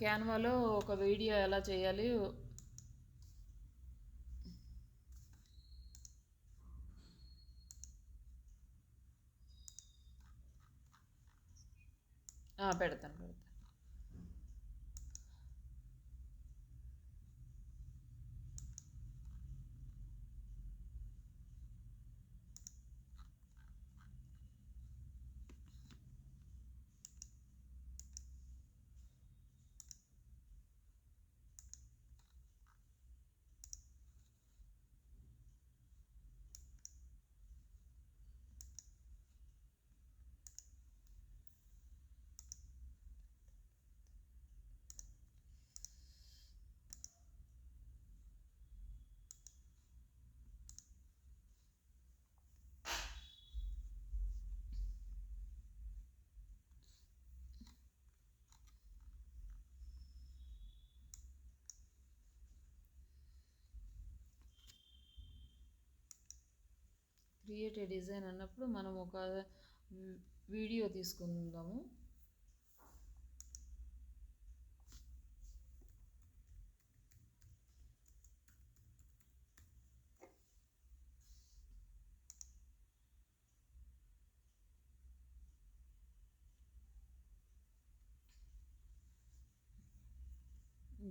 క్యాన్వాలో ఒక వీడియో ఎలా చేయాలి. పెడతాను. క్రియేట్ ఏ డిజైన్ అన్నప్పుడు మనం ఒక వీడియో తీసుకుందాము.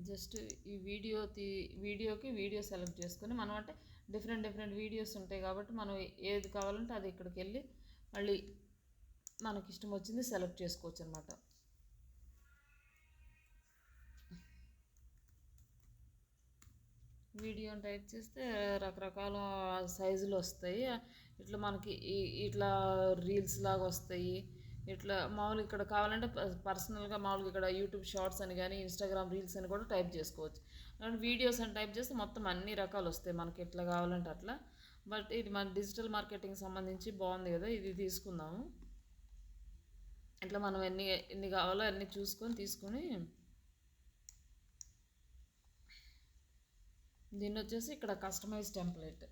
జస్ట్ ఈ వీడియోకి వీడియో సెలెక్ట్ చేసుకొని మనం అంటే డిఫరెంట్ వీడియోస్ ఉంటాయి కాబట్టి మనం ఏది కావాలంటే అది ఇక్కడికి వెళ్ళి మళ్ళీ మనకి ఇష్టం వచ్చింది సెలెక్ట్ చేసుకోవచ్చు అనమాట. వీడియో టైప్ చేస్తే రకరకాల సైజులు వస్తాయి. ఇట్లా మనకి ఇట్లా రీల్స్ లాగా వస్తాయి. ఇట్లా మామూలుగా ఇక్కడ కావాలంటే పర్సనల్గా మామూలుగా ఇక్కడ యూట్యూబ్ షార్ట్స్ అని కానీ ఇన్స్టాగ్రామ్ రీల్స్ అని కూడా టైప్ చేసుకోవచ్చు. అండ్ వీడియోస్ అని టైప్ చేస్తే మొత్తం అన్ని రకాలు వస్తాయి మనకి ఎట్లా కావాలంటే అట్లా. బట్ ఇది మన డిజిటల్ మార్కెటింగ్ సంబంధించి బాగుంది కదా, ఇది తీసుకుందాము. ఇట్లా మనం ఎన్ని కావాలో అన్నీ తీసుకొని దీన్ని వచ్చేసి ఇక్కడ కస్టమైజ్ టెంప్లెట్.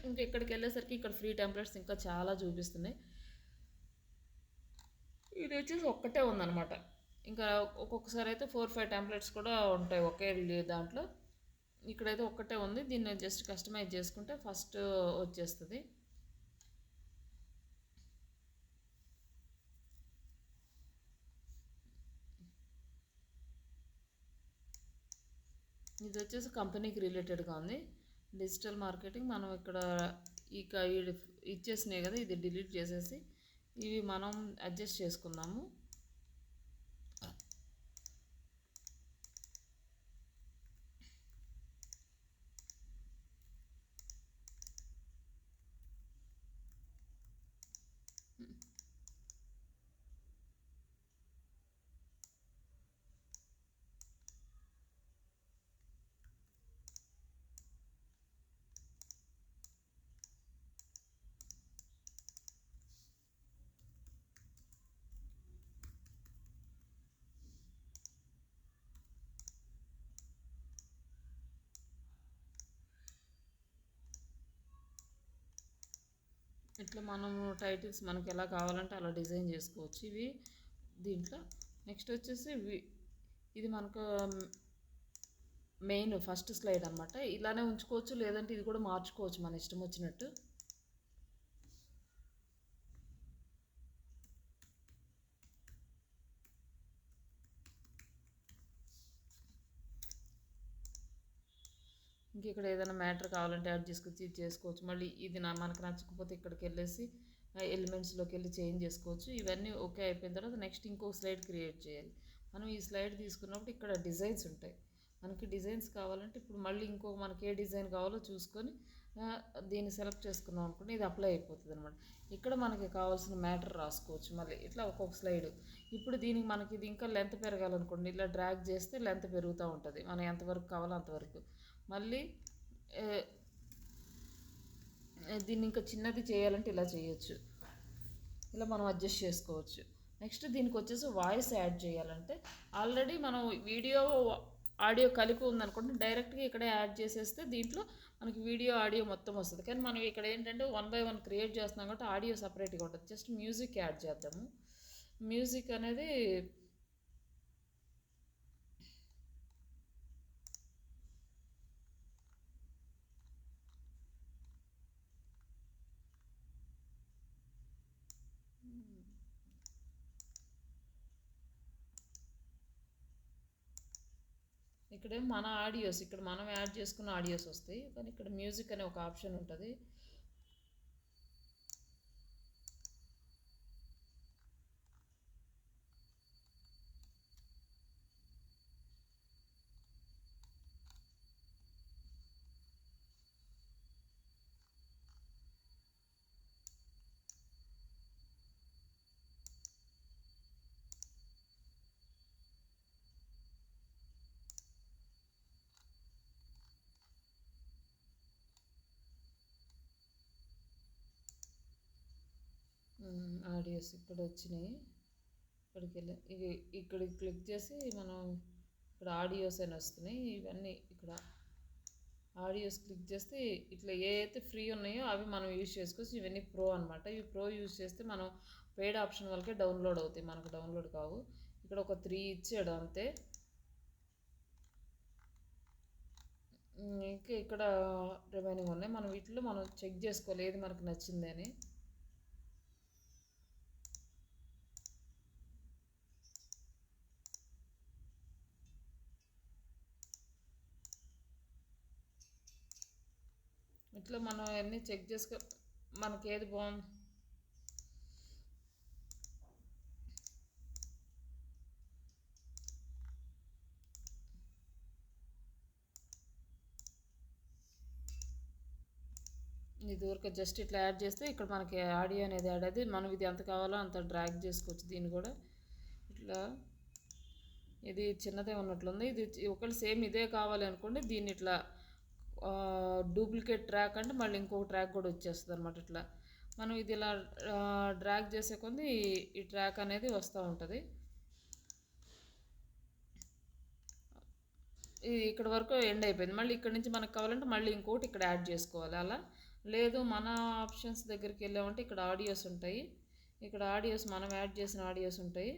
ఇంకా ఇక్కడికి వెళ్ళేసరికి ఇక్కడ ఫ్రీ టెంప్లెట్స్ ఇంకా చాలా చూపిస్తున్నాయి. ఇది వచ్చేసి ఒక్కటే ఉందన్నమాట. ఇంకా ఒక్కొక్కసారి అయితే 4-5 టెంప్లెట్స్ కూడా ఉంటాయి ఒకే దాంట్లో. ఇక్కడైతే ఒక్కటే ఉంది. దీన్ని జస్ట్ కస్టమైజ్ చేసుకుంటే ఫస్ట్ వచ్చేస్తుంది. ఇది వచ్చేసి కంపెనీకి రిలేటెడ్గా ఉంది. డిజిటల్ మార్కెటింగ్ మనం ఇక్కడ ఇక ఇచ్చేసినాయి కదా, ఇది డిలీట్ చేసేసి ఇవి మనం అడ్జస్ట్ చేసుకుందాము. ఇట్లా మనము టైటిల్స్ మనకి ఎలా కావాలంటే అలా డిజైన్ చేసుకోవచ్చు ఇవి దీంట్లో. నెక్స్ట్ వచ్చేసి ఇది మనకు మెయిన్ ఫస్ట్ స్లైడ్ అనమాట. ఇలానే ఉంచుకోవచ్చు, లేదంటే ఇది కూడా మార్చుకోవచ్చు మన ఇష్టం వచ్చినట్టు. ఇంక ఇక్కడ ఏదైనా మ్యాటర్ కావాలంటే యాడ్ చేసుకొచ్చి ఇది చేసుకోవచ్చు. మళ్ళీ ఇది మనకు నచ్చకపోతే ఇక్కడికి వెళ్ళేసి ఎలిమెంట్స్లోకి వెళ్ళి చేంజ్ చేసుకోవచ్చు. ఇవన్నీ ఓకే అయిపోయిన తర్వాత నెక్స్ట్ ఇంకో స్లైడ్ క్రియేట్ చేయాలి. మనం ఈ స్లైడ్ తీసుకున్నప్పుడు ఇక్కడ డిజైన్స్ ఉంటాయి. మనకి డిజైన్స్ కావాలంటే ఇప్పుడు మళ్ళీ మనకి ఏ డిజైన్ కావాలో చూసుకొని దీన్ని సెలెక్ట్ చేసుకున్నాం అనుకోండి, ఇది అప్లై అయిపోతుంది అనమాట. ఇక్కడ మనకి కావాల్సిన మ్యాటర్ రాసుకోవచ్చు. మళ్ళీ ఇట్లా ఒక్కొక్క స్లైడ్. ఇప్పుడు దీనికి మనకి ఇది ఇంకా లెంత్ పెరగాలనుకోండి, ఇలా డ్రాగ్ చేస్తే లెంత్ పెరుగుతూ ఉంటుంది. మనం ఎంతవరకు కావాలో అంతవరకు. మళ్ళీ దీన్ని ఇంకా చిన్నది చేయాలంటే ఇలా చేయొచ్చు. ఇలా మనం అడ్జస్ట్ చేసుకోవచ్చు. నెక్స్ట్ దీనికి వచ్చేసి వాయిస్ యాడ్ చేయాలంటే ఆల్రెడీ మనం వీడియో ఆడియో కలిపి ఉందనుకోండి, డైరెక్ట్గా ఇక్కడే యాడ్ చేసేస్తే దీంట్లో మనకి వీడియో ఆడియో మొత్తం వస్తుంది. కానీ మనం ఇక్కడ ఏంటంటే 1 by 1 క్రియేట్ చేస్తున్నాం కాబట్టి ఆడియో సపరేట్గా ఉంటుంది. జస్ట్ మ్యూజిక్ యాడ్ చేద్దాము. మ్యూజిక్ అనేది ఇక్కడేం మన ఆడియోస్ ఇక్కడ మనం యాడ్ చేసుకున్న ఆడియోస్ వస్తాయి, కానీ ఇక్కడ మ్యూజిక్ అనే ఒక ఆప్షన్ ఉంటుంది. ఆడియోస్ ఇక్కడ వచ్చినాయి. ఇక్కడికి వెళ్ళి ఇది ఇక్కడికి క్లిక్ చేసి మనం ఇక్కడ ఆడియోస్ అని వస్తున్నాయి. ఇవన్నీ ఇక్కడ ఆడియోస్ క్లిక్ చేస్తే ఇట్లా ఏ అయితే ఫ్రీ ఉన్నాయో అవి మనం యూజ్ చేసుకోవచ్చు. ఇవన్నీ ప్రో అనమాట. ఇవి ప్రో యూజ్ చేస్తే మనం పెయిడ్ ఆప్షన్ వాళ్ళకే డౌన్లోడ్ అవుతాయి, మనకు డౌన్లోడ్ కావు. ఇక్కడ ఒక 3 ఇచ్చాడు అంతే. ఇంకా ఇక్కడ రిమైనింగ్ ఉన్నాయి, మనం వీటిలో మనం చెక్ చేసుకోవాలి ఏది మనకు నచ్చింది అని. ఇట్లా మనం అన్నీ చెక్ చేసుకో మనకి ఏది బాగుంది. ఇది ఊరికే జస్ట్ ఇట్లా యాడ్ చేస్తే ఇక్కడ మనకి ఆడియో అనేది యాడ్ అయితే మనం ఇది ఎంత కావాలో అంత డ్రాగ్ చేసుకోవచ్చు. దీన్ని కూడా ఇట్లా ఇది చిన్నదే ఉన్నట్లుంది. ఇది ఒకవేళ సేమ్ ఇదే కావాలి అనుకోండి, దీన్ని ఇట్లా డూప్లికేట్ ట్రాక్ అంటే మళ్ళీ ఇంకొక ట్రాక్ కూడా వచ్చేస్తుంది అనమాట. ఇట్లా మనం ఇది ఇలా డ్రాగ్ చేసే కొద్ది ఈ ట్రాక్ అనేది వస్తూ ఉంటుంది. ఇది ఇక్కడ వరకు ఎండ్ అయిపోయింది. మళ్ళీ ఇక్కడ నుంచి మనకు కావాలంటే మళ్ళీ ఇంకోటి ఇక్కడ యాడ్ చేసుకోవాలి. అలా లేదు మన ఆప్షన్స్ దగ్గరికి వెళ్ళామంటే ఇక్కడ ఆడియోస్ ఉంటాయి. ఇక్కడ ఆడియోస్ మనం యాడ్ చేసిన ఆడియోస్ ఉంటాయి.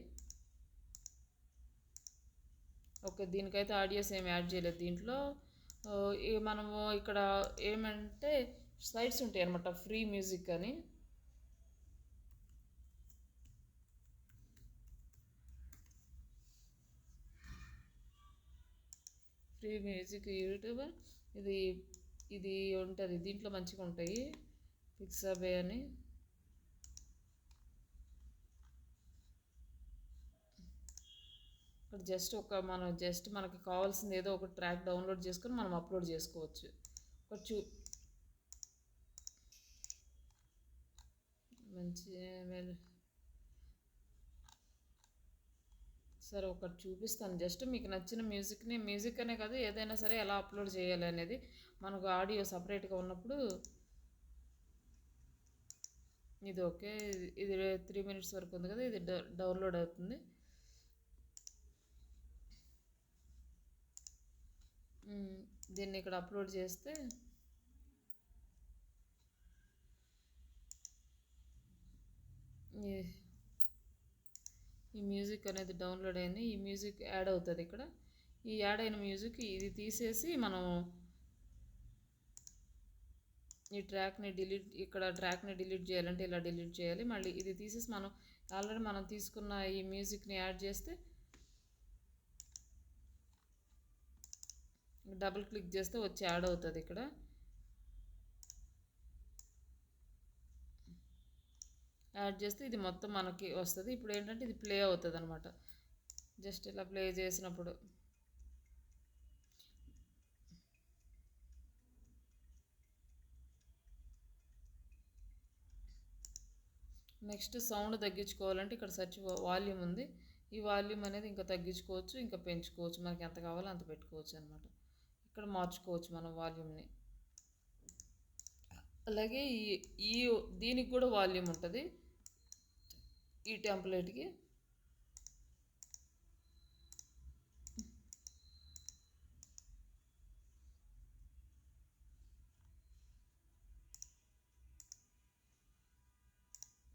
ఓకే, దీనికైతే ఆడియోస్ ఏమి యాడ్ చేయలేదు దీంట్లో. మనము ఇక్కడ ఏమంటే సైట్స్ ఉంటాయి అనమాట, ఫ్రీ మ్యూజిక్ అని. ఫ్రీ మ్యూజిక్ యూట్యూబ్ ఇది ఉంటుంది, దీంట్లో మంచిగా ఉంటాయి. పిక్సాబే అని ఇక్కడ జస్ట్ మనకి కావాల్సింది ఏదో ఒక ట్రాక్ డౌన్లోడ్ చేసుకొని మనం అప్లోడ్ చేసుకోవచ్చు. ఒక మంచి సరే ఒకటి చూపిస్తాను. జస్ట్ మీకు నచ్చిన మ్యూజిక్ అనే కాదు ఏదైనా సరే ఎలా అప్లోడ్ చేయాలి అనేది మనకు ఆడియో సపరేట్గా ఉన్నప్పుడు. ఇది ఓకే, ఇది 3 minutes వరకు ఉంది కదా, ఇది డౌన్లోడ్ అవుతుంది. దీన్ని ఇక్కడ అప్లోడ్ చేస్తే ఈ మ్యూజిక్ అనేది డౌన్లోడ్ అయింది. ఈ మ్యూజిక్ యాడ్ అవుతుంది ఇక్కడ. ఈ యాడ్ అయిన మ్యూజిక్ ఇది తీసేసి మనం ఈ ట్రాక్ని డిలీట్ చేయాలంటే ఇలా డిలీట్ చేయాలి. మళ్ళీ ఇది తీసేసి మనం ఆల్రెడీ మనం తీసుకున్న ఈ మ్యూజిక్ని యాడ్ చేస్తే డబుల్ క్లిక్ చేస్తే వచ్చి యాడ్ అవుతుంది. ఇక్కడ యాడ్ చేస్తే ఇది మొత్తం మనకి వస్తుంది. ఇప్పుడు ఏంటంటే ఇది ప్లే అవుతుంది అనమాట. జస్ట్ ఇలా ప్లే చేసినప్పుడు నెక్స్ట్ సౌండ్ తగ్గించుకోవాలంటే ఇక్కడ వాల్యూమ్ ఉంది. ఈ వాల్యూమ్ అనేది ఇంకా తగ్గించుకోవచ్చు, ఇంకా పెంచుకోవచ్చు, మనకి ఎంత కావాలో అంత పెట్టుకోవచ్చు అనమాట. ఇక్కడ మార్చుకోవచ్చు మనం వాల్యూమ్ని. అలాగే ఈ దీనికి కూడా వాల్యూమ్ ఉంటుంది ఈ టెంప్లెట్కి.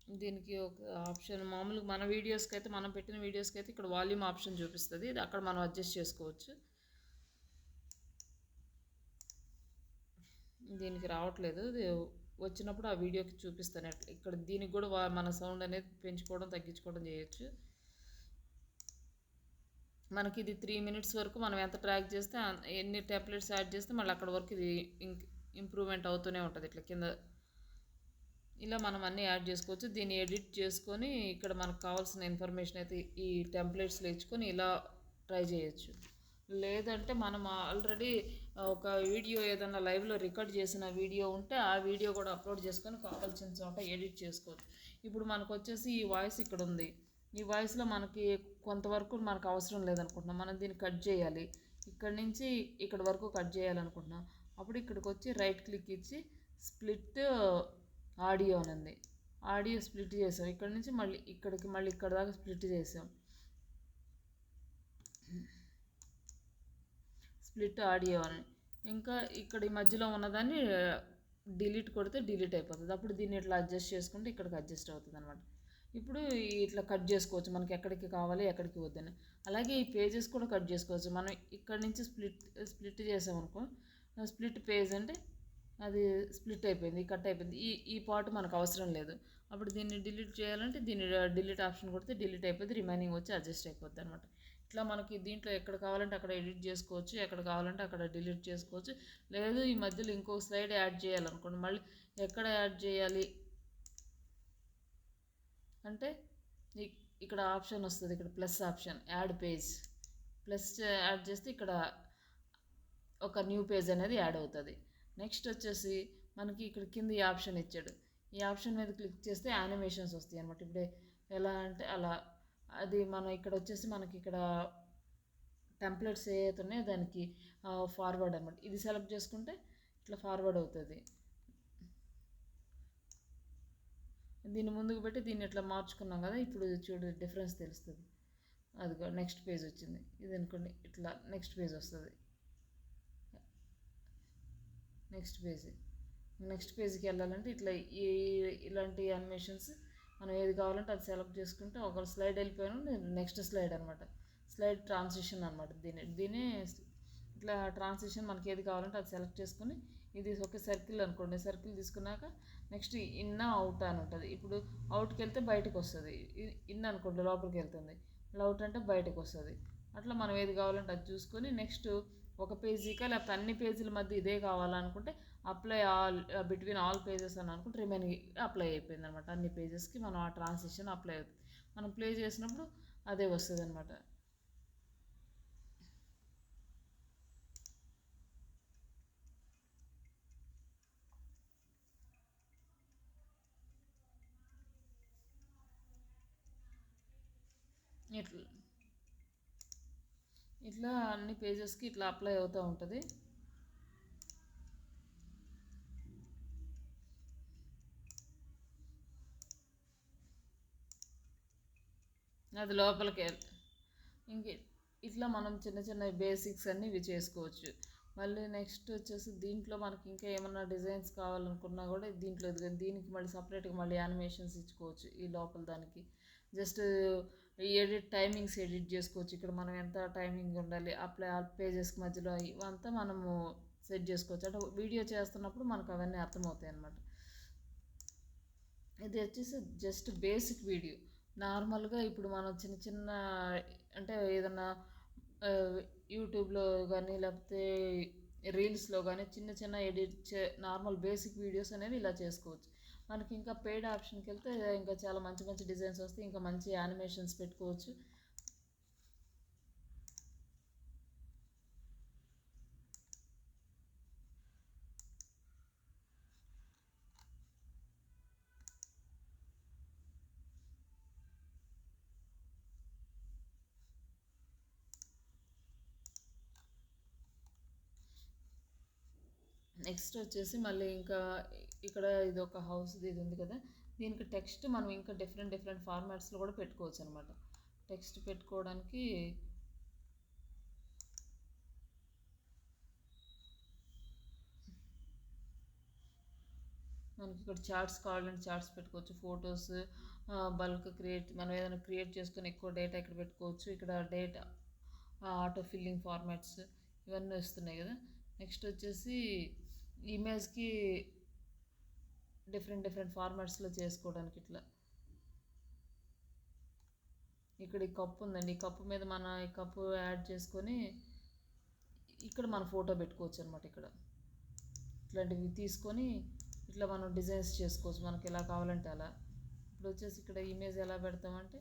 దీనికి ఒక ఆప్షన్ మామూలుగా మన వీడియోస్కి అయితే మనం పెట్టిన వీడియోస్కి అయితే ఇక్కడ వాల్యూమ్ ఆప్షన్ చూపిస్తుంది, ఇది అక్కడ మనం అడ్జస్ట్ చేసుకోవచ్చు. దీనికి రావట్లేదు, ఇది వచ్చినప్పుడు ఆ వీడియోకి చూపిస్తాను. ఇక్కడ దీనికి కూడా మన సౌండ్ అనేది పెంచుకోవడం తగ్గించుకోవడం చేయొచ్చు. మనకి ఇది 3 మినిట్స్ వరకు మనం ఎంత ట్రాక్ చేస్తే ఎన్ని టెంప్లెట్స్ యాడ్ చేస్తే మళ్ళీ అక్కడ వరకు ఇది ఇంప్రూవ్మెంట్ అవుతూనే ఉంటుంది. ఇట్లా కింద ఇలా మనం అన్నీ యాడ్ చేసుకోవచ్చు. దీన్ని ఎడిట్ చేసుకొని ఇక్కడ మనకు కావాల్సిన ఇన్ఫర్మేషన్ అయితే ఈ టెంప్లెట్స్లో ఇచ్చుకొని ఇలా ట్రై చేయొచ్చు. లేదంటే మనం ఆల్రెడీ ఒక వీడియో ఏదైనా లైవ్లో రికార్డ్ చేసిన వీడియో ఉంటే ఆ వీడియో కూడా అప్లోడ్ చేసుకొని కావాల్సిన చోట ఎడిట్ చేసుకోవచ్చు. ఇప్పుడు మనకు వచ్చేసి ఈ వాయిస్ ఇక్కడ ఉంది, ఈ వాయిస్లో మనకి కొంతవరకు మనకు అవసరం లేదనుకుంటున్నాం, మనం దీన్ని కట్ చేయాలి. ఇక్కడ నుంచి ఇక్కడ వరకు కట్ చేయాలనుకుంటున్నాం. అప్పుడు ఇక్కడికి వచ్చి రైట్ క్లిక్ ఇచ్చి స్ప్లిట్ ఆడియో అని ఉంది, ఆడియో స్ప్లిట్ చేసాం. ఇక్కడ నుంచి మళ్ళీ ఇక్కడికి మళ్ళీ ఇక్కడ దాకా స్ప్లిట్ చేసాం, స్ప్లిట్ ఆడియో అని. ఇంకా ఇక్కడ ఈ మధ్యలో ఉన్నదాన్ని డిలీట్ కొడితే డిలీట్ అయిపోతుంది. అప్పుడు దీన్ని ఇట్లా అడ్జస్ట్ చేసుకుంటే ఇక్కడికి అడ్జస్ట్ అవుతుంది అనమాట. ఇప్పుడు ఇట్లా కట్ చేసుకోవచ్చు మనకి ఎక్కడికి కావాలి ఎక్కడికి వద్దని. అలాగే ఈ పేజెస్ కూడా కట్ చేసుకోవచ్చు. మనం ఇక్కడ నుంచి స్ప్లిట్ చేసామనుకో, స్ప్లిట్ పేజ్ అంటే అది స్ప్లిట్ అయిపోయింది, కట్ అయిపోయింది, ఈ పార్ట్ మనకు అవసరం లేదు. అప్పుడు దీన్ని డిలీట్ చేయాలంటే దీన్ని డిలీట్ ఆప్షన్ కొడితే డిలీట్ అయిపోతుంది, రిమైనింగ్ వచ్చి అడ్జస్ట్ అయిపోద్ది అనమాట. ఇట్లా మనకి దీంట్లో ఎక్కడ కావాలంటే అక్కడ ఎడిట్ చేసుకోవచ్చు, ఎక్కడ కావాలంటే అక్కడ డిలీట్ చేసుకోవచ్చు. లేదు ఈ మధ్యలో ఇంకో స్లైడ్ యాడ్ చేయాలనుకోండి, మళ్ళీ ఎక్కడ యాడ్ చేయాలి అంటే ఇక్కడ ఆప్షన్ వస్తుంది, ఇక్కడ plus option add page, plus add చేస్తే ఇక్కడ ఒక న్యూ పేజ్ అనేది యాడ్ అవుతుంది. నెక్స్ట్ వచ్చేసి మనకి ఇక్కడ కింద ఈ ఆప్షన్ ఇచ్చాడు, ఈ ఆప్షన్ మీద క్లిక్ చేస్తే యానిమేషన్స్ వస్తాయి అనమాట. ఇప్పుడే ఎలా అంటే అలా అది మనం ఇక్కడ వచ్చేసి మనకి ఇక్కడ టెంప్లెట్స్ ఏవైతే ఉన్నాయో దానికి ఫార్వర్డ్ అనమాట. ఇది సెలెక్ట్ చేసుకుంటే ఇట్లా ఫార్వర్డ్ అవుతుంది. దీన్ని ముందుకు పెట్టి దీన్ని ఇట్లా మార్చుకున్నాం కదా, ఇప్పుడు చూడు డిఫరెన్స్ తెలుస్తుంది. అదిగో నెక్స్ట్ పేజ్ వచ్చింది, ఇది అనుకోండి ఇట్లా నెక్స్ట్ పేజ్ వస్తుంది. నెక్స్ట్ పేజ్కి వెళ్ళాలంటే ఇట్లా ఇలాంటి యానిమేషన్స్ మనం ఏది కావాలంటే అది సెలెక్ట్ చేసుకుంటే ఒక స్లైడ్ వెళ్ళిపోయాను, నెక్స్ట్ స్లైడ్ అనమాట, స్లైడ్ ట్రాన్సిషన్ అనమాట. దీన్ని ఇట్లా ట్రాన్సిషన్ మనకి ఏది కావాలంటే అది సెలెక్ట్ చేసుకుని, ఇది ఒక సర్కిల్ అనుకోండి, సర్కిల్ తీసుకున్నాక నెక్స్ట్ ఇన్ అవుట్ అని ఉంటుంది. ఇప్పుడు అవుట్కి వెళ్తే బయటకు వస్తుంది, ఇన్ అనుకోండి లోపలికి వెళ్తుంది, అవుట్ అంటే బయటకు వస్తుంది. అట్లా మనం ఏది కావాలంటే అది చూసుకొని నెక్స్ట్ ఒక పేజీకా లేకపోతే అన్ని పేజీల మధ్య ఇదే కావాలనుకుంటే apply all between all pages అని అనుకుంటే రిమైనింగ్ అప్లై అయిపోయింది అనమాట. అన్ని పేజెస్కి మనం ఆ ట్రాన్సిషన్ అప్లై అవుతుంది. మనం ప్లే చేసినప్పుడు అదే వస్తుంది అనమాట. ఇట్లా అన్ని పేజెస్కి ఇట్లా అప్లై అవుతూ ఉంటుంది. అది లోపలికి ఇంక ఇట్లా మనం చిన్న చిన్న బేసిక్స్ అన్నీ ఇవి చేసుకోవచ్చు. మళ్ళీ నెక్స్ట్ వచ్చేసి దీంట్లో మనకి ఇంకా ఏమన్నా డిజైన్స్ కావాలనుకున్నా కూడా దీంట్లో దీనికి మళ్ళీ సపరేట్గా మళ్ళీ యానిమేషన్స్ ఇచ్చుకోవచ్చు. ఈ లోపల దానికి జస్ట్ టైమింగ్స్ ఎడిట్ చేసుకోవచ్చు. ఇక్కడ మనం ఎంత టైమింగ్ ఉండాలి అప్లై ఆల్ పేజెస్కి మధ్యలో ఇవంతా మనము సెట్ చేసుకోవచ్చు. అంటే వీడియో చేస్తున్నప్పుడు మనకు అవన్నీ అర్థమవుతాయి అన్నమాట. ఇది వచ్చేసి జస్ట్ బేసిక్ వీడియో. నార్మల్గా ఇప్పుడు మనం చిన్న చిన్న అంటే ఏదన్నా యూట్యూబ్లో కానీ లేకపోతే రీల్స్లో కానీ చిన్న చిన్న నార్మల్ బేసిక్ వీడియోస్ అనేవి ఇలా చేసుకోవచ్చు. మనకి ఇంకా పెయిడ్ ఆప్షన్కి వెళ్తే ఇంకా చాలా మంచి మంచి డిజైన్స్ వస్తాయి, ఇంకా మంచి యానిమేషన్స్ పెట్టుకోవచ్చు. నెక్స్ట్ వచ్చేసి మళ్ళీ ఇంకా ఇక్కడ ఇది ఒక హౌస్ ఇది ఉంది కదా, దీనికి టెక్స్ట్ మనం ఇంకా డిఫరెంట్ ఫార్మాట్స్లో కూడా పెట్టుకోవచ్చు అనమాట. టెక్స్ట్ పెట్టుకోవడానికి మనకి ఇక్కడ చార్ట్స్ కావాలంటే చార్ట్స్ పెట్టుకోవచ్చు, ఫొటోస్, బల్క్ క్రియేట్, మనం ఏదైనా క్రియేట్ చేసుకొని ఎక్కువ డేటా ఇక్కడ పెట్టుకోవచ్చు. ఇక్కడ డేటా ఆటో ఫిల్లింగ్ ఫార్మాట్స్ ఇవన్నీ వస్తున్నాయి కదా. నెక్స్ట్ వచ్చేసి ఇమేజ్కి డిఫరెంట్ ఫార్మాట్స్లో చేసుకోవడానికి ఇట్లా ఇక్కడ ఈ కప్పు ఉందండి, ఈ కప్పు మీద మన ఈ కప్పు యాడ్ చేసుకొని ఇక్కడ మన ఫోటో పెట్టుకోవచ్చు అనమాట. ఇక్కడ ఇట్లాంటివి తీసుకొని ఇట్లా మనం డిజైన్స్ చేసుకోవచ్చు మనకి ఎలా కావాలంటే అలా. ఇప్పుడు వచ్చేసి ఇక్కడ ఇమేజ్ ఎలా పెడతామంటే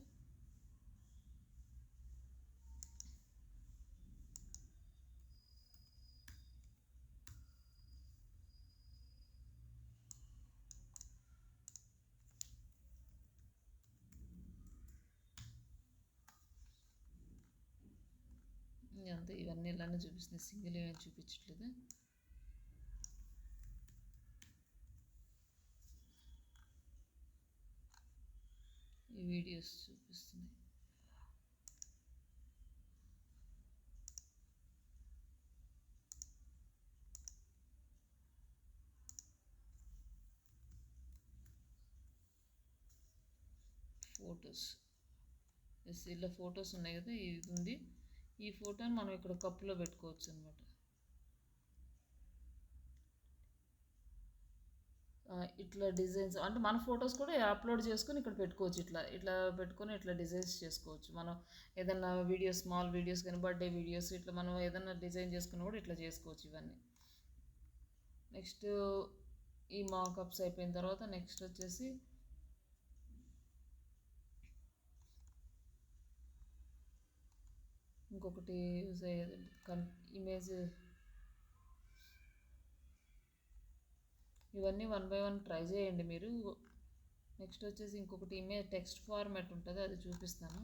అంతే. ఇవన్నీ ఇలానే చూపిస్తుంది, సింగిల్ ఏమీ చూపించట్లేదు. ఈ వీడియోస్ చూపిస్తుంది. ఫొటోస్ ఇలా ఫొటోస్ ఉన్నాయి కదా, ఇది ఉంది. ఈ ఫోటోని మనం ఇక్కడ కప్పులో పెట్టుకోవచ్చు అనమాట. ఇట్లా డిజైన్స్ అంటే మన ఫొటోస్ కూడా అప్లోడ్ చేసుకొని ఇక్కడ పెట్టుకోవచ్చు. ఇట్లా పెట్టుకొని ఇట్లా డిజైన్స్ చేసుకోవచ్చు. మనం ఏదైనా వీడియోస్, స్మాల్ వీడియోస్ కానీ బర్త్డే వీడియోస్ ఇట్లా మనం ఏదైనా డిజైన్ చేసుకుని కూడా ఇట్లా చేసుకోవచ్చు ఇవన్నీ. నెక్స్ట్ ఈ మాకప్స్ అయిపోయిన తర్వాత నెక్స్ట్ వచ్చేసి ఇంకొకటి యూజ్ అయ్యేది ఇమేజ్. ఇవన్నీ 1 by 1 ట్రై చేయండి మీరు. నెక్స్ట్ వచ్చేసి ఇంకొకటి ఇమేజ్ టెక్స్ట్ ఫార్మాట్ ఉంటుంది, అది చూపిస్తాను.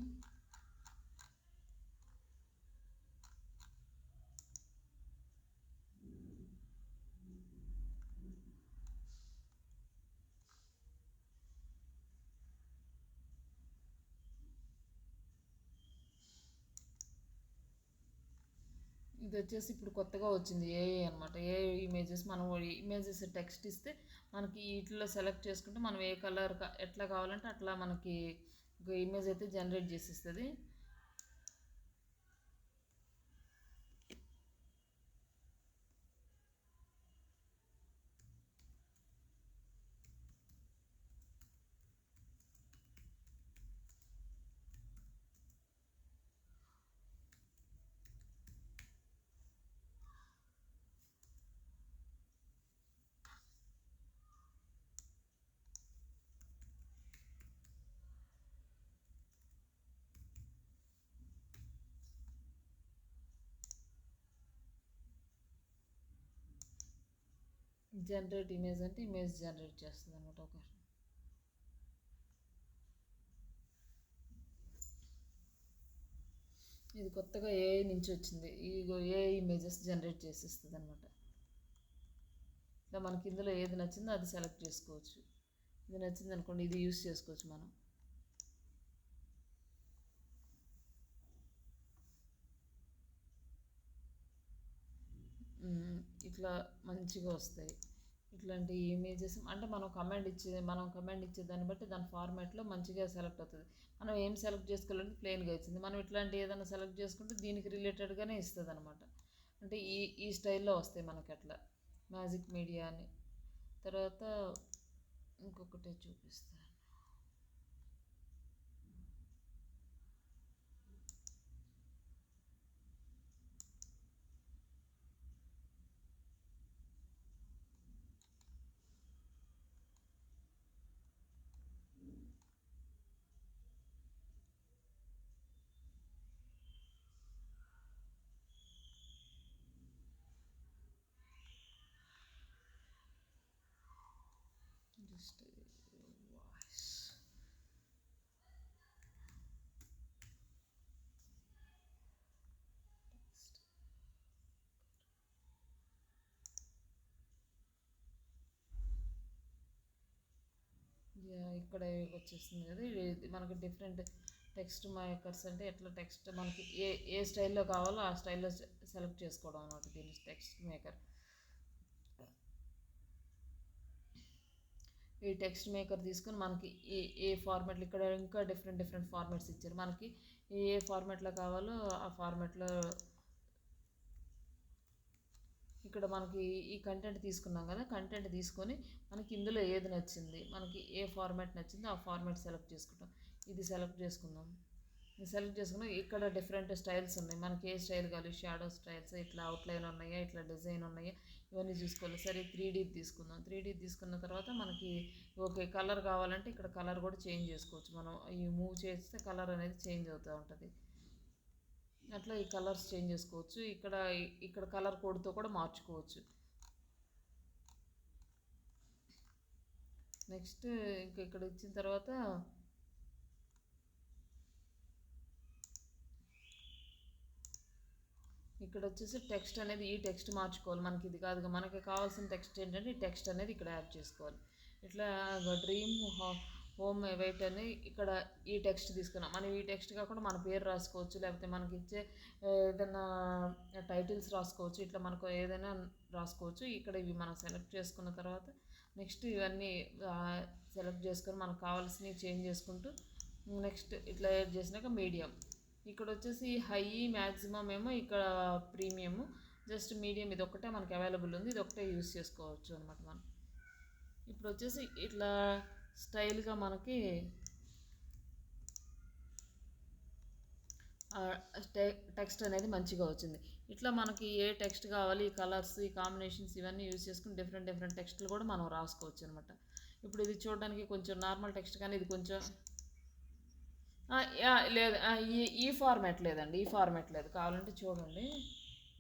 ఇది వచ్చేసి ఇప్పుడు కొత్తగా వచ్చింది ఏఐ అనమాట. ఏఐ ఇమేజెస్ మనం ఇమేజెస్ టెక్స్ట్ ఇస్తే మనకి వీటిలో సెలెక్ట్ చేసుకుంటే మనం ఏ కలర్ ఎట్లా కావాలంటే అట్లా మనకి ఒక ఇమేజ్ అయితే జనరేట్ చేసిస్తుంది. జనరేట్ ఇమేజ్ అంటే ఇమేజ్ జనరేట్ చేస్తుంది అనమాట. ఇది కొత్తగా ఏఐ నుంచి వచ్చింది. ఏఐ ఇమేజెస్ జనరేట్ చేసిస్తుంది అనమాట. ఇలా మనకి ఇందులో ఏది నచ్చిందో అది సెలెక్ట్ చేసుకోవచ్చు. ఇది నచ్చింది అనుకోండి, ఇది యూస్ చేసుకోవచ్చు మనం. ఇట్లా మంచిగా వస్తాయి ఇట్లాంటి ఇమేజెస్. అంటే మనం కమాండ్ ఇచ్చే దాన్ని బట్టి దాని ఫార్మాట్లో మంచిగా సెలెక్ట్ అవుతుంది. మనం ఏం సెలెక్ట్ చేసుకోవాలంటే ప్లెయిన్గా ఇచ్చింది, మనం ఇట్లాంటి ఏదైనా సెలెక్ట్ చేసుకుంటే దీనికి రిలేటెడ్గానే ఇస్తుంది అనమాట. అంటే ఈ స్టైల్లో వస్తాయి మనకి అట్లా మ్యాజిక్ మీడియా అని. తర్వాత ఇంకొకటి చూపిస్తాను. Just voice. Text. ఇక్కడ వచ్చేస్తుంది కదా, ఇది మనకి డిఫరెంట్ టెక్స్ట్ మేకర్స్ అంటే ఎట్లా టెక్స్ట్ మనకి ఏ స్టైల్లో కావాలో ఆ స్టైల్లో సెలెక్ట్ చేసుకోవడం అనమాట. దీని టెక్స్ట్ మేకర్ ఈ టెక్స్ట్ మేకర్ తీసుకొని మనకి ఏ ఫార్మాట్లు ఇక్కడ ఇంకా డిఫరెంట్ ఫార్మాట్స్ ఇచ్చారు. మనకి ఏ ఫార్మాట్లో కావాలో ఆ ఫార్మాట్లో ఇక్కడ మనకి ఈ కంటెంట్ తీసుకున్నాం కదా, కంటెంట్ తీసుకొని మనకి ఇందులో ఏది నచ్చింది, మనకి ఏ ఫార్మాట్ నచ్చిందో ఆ ఫార్మాట్ సెలెక్ట్ చేసుకుంటాం. ఇది సెలెక్ట్ చేసుకుందాం. ఇది సెలెక్ట్ చేసుకున్నాం. ఇక్కడ డిఫరెంట్ స్టైల్స్ ఉన్నాయి. మనకి ఏ స్టైల్ కావాలి, షాడో స్టైల్స్, ఇట్లా అవుట్లైన్ ఉన్నాయా, ఇట్లా డిజైన్ ఉన్నాయా, ఇవన్నీ చూసుకోవాలి. సరే 3D తీసుకుందాం. 3D తీసుకున్న తర్వాత మనకి ఓకే కలర్ కావాలంటే ఇక్కడ కలర్ కూడా చేంజ్ చేసుకోవచ్చు. మనం ఈ మూవ్ చేస్తే కలర్ అనేది చేంజ్ అవుతూ ఉంటుంది. అట్లా ఈ కలర్స్ చేంజ్ చేసుకోవచ్చు. ఇక్కడ కలర్ కోడ్తో కూడా మార్చుకోవచ్చు. నెక్స్ట్ ఇంకా ఇక్కడ ఇచ్చిన తర్వాత ఇక్కడ వచ్చేసి టెక్స్ట్ అనేది ఈ టెక్స్ట్ మార్చుకోవాలి. మనకి ఇది కాదుగా, మనకి కావాల్సిన టెక్స్ట్ ఏంటంటే ఈ టెక్స్ట్ అనేది ఇక్కడ యాడ్ చేసుకోవాలి. ఇట్లా డ్రీమ్ హోమ్ వెయిట్ అని ఇక్కడ ఈ టెక్స్ట్ తీసుకున్నాం. మనం ఈ టెక్స్ట్ కాకుండా మన పేరు రాసుకోవచ్చు, లేకపోతే మనకి ఇచ్చే ఏదైనా టైటిల్స్ రాసుకోవచ్చు. ఇట్లా మనకు ఏదైనా రాసుకోవచ్చు. ఇక్కడ ఇవి మనం సెలెక్ట్ చేసుకున్న తర్వాత నెక్స్ట్ ఇవన్నీ సెలెక్ట్ చేసుకొని మనకు కావాల్సినవి చేంజ్ చేసుకుంటూ నెక్స్ట్ ఇట్లా యాడ్ చేసినాక మీడియం, ఇక్కడ వచ్చేసి హై మ్యాక్సిమం ఏమో ఇక్కడ ప్రీమియము, జస్ట్ మీడియం ఇది ఒక్కటే మనకి అవైలబుల్ ఉంది. ఇది ఒకటే యూస్ చేసుకోవచ్చు అనమాట. మనం ఇప్పుడు వచ్చేసి ఇట్లా స్టైల్గా మనకి టెక్స్ట్ అనేది మంచిగా వచ్చింది. ఇట్లా మనకి ఏ టెక్స్ట్ కావాలి, ఈ కలర్స్, ఈ కాంబినేషన్స్ ఇవన్నీ యూజ్ చేసుకుని డిఫరెంట్ టెక్స్ట్లు కూడా మనం రాసుకోవచ్చు అనమాట. ఇప్పుడు ఇది చూడడానికి కొంచెం నార్మల్ టెక్స్ట్, కానీ ఇది కొంచెం లేదు, ఈ ఫార్మాట్ లేదండి, ఈ ఫార్మాట్ లేదు. కావాలంటే చూడండి,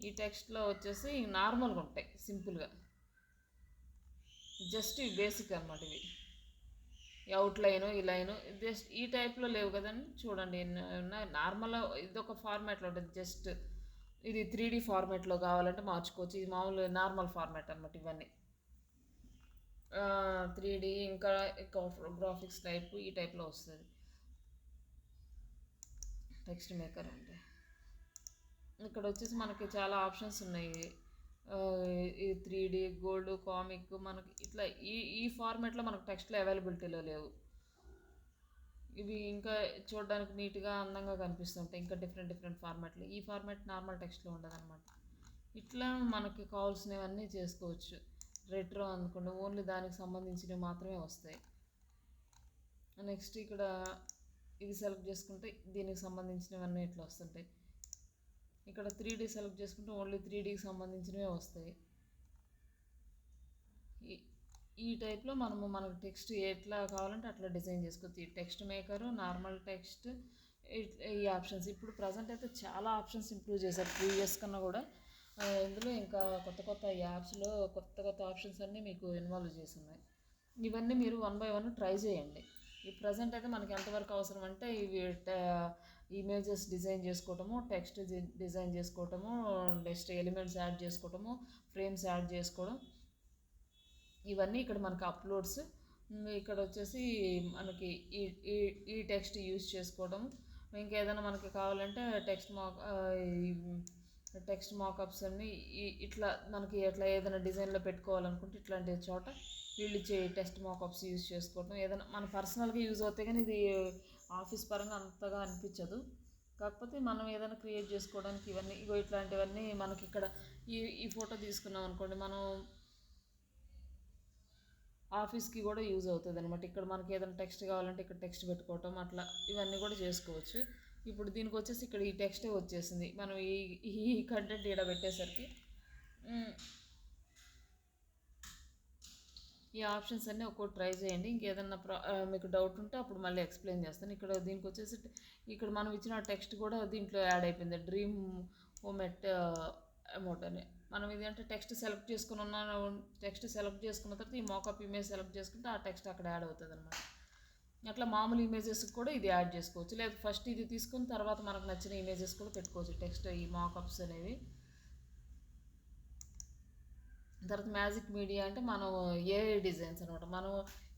ఈ టెక్స్ట్లో వచ్చేసి నార్మల్గా ఉంటాయి, సింపుల్గా జస్ట్ ఇవి బేసిక్ అనమాట. ఇవి అవుట్లైను ఈ లైను జస్ట్ ఈ టైప్లో లేవు కదండి. చూడండి నార్మల్ ఇది ఒక ఫార్మాట్లో ఉంటుంది. జస్ట్ ఇది 3D ఫార్మాట్లో కావాలంటే మార్చుకోవచ్చు. ఇది మామూలు నార్మల్ ఫార్మాట్ అనమాట. ఇవన్నీ 3D ఇంకా గ్రాఫిక్స్ టైప్ ఈ టైప్లో వస్తుంది టెక్స్ట్ మేకర్ అంటే. ఇక్కడ వచ్చేసి మనకి చాలా ఆప్షన్స్ ఉన్నాయి. ఈ 3D గోల్డ్ కామిక్ మనకి ఇట్లా ఈ ఫార్మాట్లో మనకు టెక్స్ట్లో అవైలబిలిటీలో లేవు. ఇవి ఇంకా చూడడానికి నీట్గా అందంగా కనిపిస్తుంటాయి. ఇంకా డిఫరెంట్ ఫార్మాట్లు. ఈ ఫార్మాట్ నార్మల్ టెక్స్ట్లో ఉండదు అనమాట. ఇట్లా మనకి కావాల్సినవన్నీ చేసుకోవచ్చు. రెట్రో అనుకోండి, ఓన్లీ దానికి సంబంధించినవి మాత్రమే వస్తాయి. నెక్స్ట్ ఇక్కడ ఇది సెలెక్ట్ చేసుకుంటే దీనికి సంబంధించినవన్నీ ఇట్లా వస్తుంటాయి. ఇక్కడ 3D సెలెక్ట్ చేసుకుంటే ఓన్లీ 3Dకి సంబంధించినవే వస్తాయి. ఈ టైప్లో మనకు టెక్స్ట్ ఎట్లా కావాలంటే అట్లా డిజైన్ చేసుకోవచ్చు. ఈ టెక్స్ట్ మేకరు, నార్మల్ టెక్స్ట్, ఈ ఆప్షన్స్. ఇప్పుడు ప్రజెంట్ అయితే చాలా ఆప్షన్స్ ఇంప్రూవ్ చేశారు ప్రీవియస్ కన్నా కూడా. ఇందులో ఇంకా కొత్త యాప్స్లో కొత్త ఆప్షన్స్ అన్నీ మీకు ఇన్వాల్వ్ చేసి ఉన్నాయి. ఇవన్నీ మీరు 1 by 1 ట్రై చేయండి. ఈ ప్రజెంట్ అయితే మనకి ఎంతవరకు అవసరం అంటే ఇవి ఇమేజెస్ డిజైన్ చేసుకోవటము, టెక్స్ట్ డిజైన్ చేసుకోవటము, నెక్స్ట్ ఎలిమెంట్స్ యాడ్ చేసుకోవటము, ఫ్రేమ్స్ యాడ్ చేసుకోవడం, ఇవన్నీ ఇక్కడ మనకి అప్లోడ్స్. ఇక్కడ వచ్చేసి మనకి ఈ టెక్స్ట్ యూజ్ చేసుకోవడం. ఇంకేదైనా మనకి కావాలంటే టెక్స్ట్ మాకప్స్ అన్నీ ఇట్లా మనకి ఎట్లా ఏదైనా డిజైన్లో పెట్టుకోవాలనుకుంటే ఇట్లాంటి చోట వీళ్ళు టెక్స్ట్ మాకప్స్ యూజ్ చేసుకోవడం. ఏదైనా మన పర్సనల్గా యూజ్ అవుతాయి, కానీ ఇది ఆఫీస్ పరంగా అంతగా అనిపించదు. కాకపోతే మనం ఏదైనా క్రియేట్ చేసుకోవడానికి ఇవన్నీ ఇట్లాంటివన్నీ మనకి ఇక్కడ ఈ ఫోటో తీసుకున్నాం అనుకోండి, మనం ఆఫీస్కి కూడా యూజ్ అవుతుంది అనమాట. ఇక్కడ మనకి ఏదైనా టెక్స్ట్ కావాలంటే ఇక్కడ టెక్స్ట్ పెట్టుకోవటం, అట్లా ఇవన్నీ కూడా చేసుకోవచ్చు. ఇప్పుడు దీనికి వచ్చేసి ఇక్కడ ఈ టెక్స్టే వచ్చేసింది. మనం ఈ కంటెంట్ ఇక్కడ పెట్టేసరికి ఈ ఆప్షన్స్ అన్నీ ఒక్కొక్కటి ట్రై చేయండి. ఇంకేదన్నా మీకు డౌట్ ఉంటే అప్పుడు మళ్ళీ ఎక్స్ప్లెయిన్ చేస్తాను. ఇక్కడ దీనికి వచ్చేసి ఇక్కడ మనం ఇచ్చిన టెక్స్ట్ కూడా దీంట్లో యాడ్ అయిపోయింది. డ్రీమ్ హోమ్ అమౌంట్ అని మనం ఇది అంటే టెక్స్ట్ సెలెక్ట్ చేసుకున్న తర్వాత ఈ మోకప్ ఇమేజ్ సెలెక్ట్ చేసుకుంటే ఆ టెక్స్ట్ అక్కడ యాడ్ అవుతుంది అనమాట. అట్లా మామూలు ఇమేజెస్కి కూడా ఇది యాడ్ చేసుకోవచ్చు. లేదా ఫస్ట్ ఇది తీసుకుని తర్వాత మనకు నచ్చిన ఇమేజెస్ కూడా పెట్టుకోవచ్చు టెక్స్ట్ ఈ మాకప్స్ అనేవి. తర్వాత మ్యాజిక్ మీడియా అంటే మనం ఏఐ డిజైన్స్ అనమాట. మనం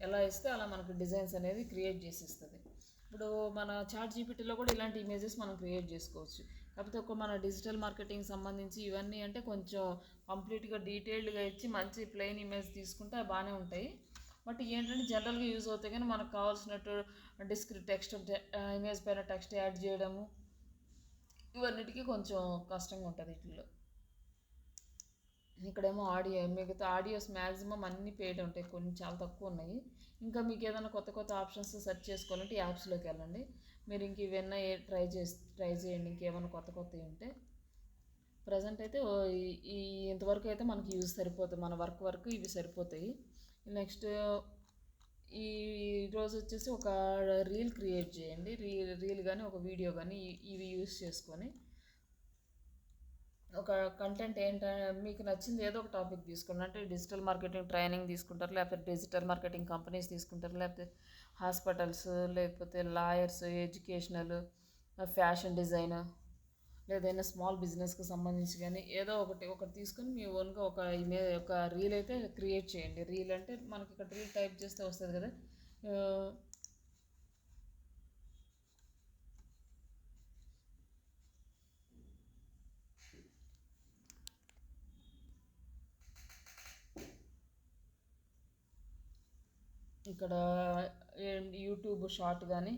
ఎలా ఇస్తే అలా మనకు డిజైన్స్ అనేది క్రియేట్ చేసి ఇస్తుంది. ఇప్పుడు మన చాట్ జీపీటీలో కూడా ఇలాంటి ఇమేజెస్ మనం క్రియేట్ చేసుకోవచ్చు. కాకపోతే మన డిజిటల్ మార్కెటింగ్ సంబంధించి ఇవన్నీ అంటే కొంచెం కంప్లీట్గా డీటెయిల్డ్గా ఇచ్చి మంచి ప్లెయిన్ ఇమేజ్ తీసుకుంటే బాగానే ఉంటాయి. బట్ ఏంటంటే జనరల్గా యూజ్ అవుతాయి, కానీ మనకు కావాల్సినట్టు టెక్స్ట్ ఇమేజ్ పైన టెక్స్ట్ యాడ్ చేయడము ఇవన్నిటికీ కొంచెం కష్టంగా ఉంటుంది వీటిల్లో. ఇక్కడేమో ఆడియో, మిగతా ఆడియోస్ మ్యాక్సిమం అన్నీ పెయిడ్ ఉంటాయి, కొన్ని చాలా తక్కువ ఉన్నాయి. ఇంకా మీకు ఏదైనా కొత్త కొత్త ఆప్షన్స్ సెర్చ్ చేసుకోవాలంటే ఈ యాప్స్లోకి వెళ్ళండి. మీరు ఇంక ఇవన్నీ ట్రై చేయండి, ఇంకేమైనా కొత్త కొత్తవి ఉంటే. ప్రజెంట్ అయితే ఈ ఇంతవరకు అయితే మనకి యూజ్ సరిపోతుంది, మన వరకు ఇవి సరిపోతాయి. నెక్స్ట్ ఈ రోజు వచ్చేసి ఒక రీల్ క్రియేట్ చేయండి. రీల్ కానీ ఒక వీడియో కానీ ఇవి యూజ్ చేసుకొని ఒక కంటెంట్ ఏంటంటే మీకు నచ్చింది ఏదో ఒక టాపిక్ తీసుకోండి. అంటే డిజిటల్ మార్కెటింగ్ ట్రైనింగ్ తీసుకుంటారు, లేకపోతే డిజిటల్ మార్కెటింగ్ కంపెనీస్ తీసుకుంటారు, లేకపోతే హాస్పిటల్స్, లేకపోతే లాయర్స్, ఎడ్యుకేషనల్, ఫ్యాషన్ డిజైన్, లేదైనా స్మాల్ బిజినెస్కి సంబంధించి కానీ ఏదో ఒకటి తీసుకొని మీ ఓన్గా ఒక రీల్ అయితే క్రియేట్ చేయండి. రీల్ అంటే మనకి ఇక్కడ రీల్ టైప్ చేస్తే వస్తుంది కదా. ఇక్కడ యూట్యూబ్ షార్ట్ కానీ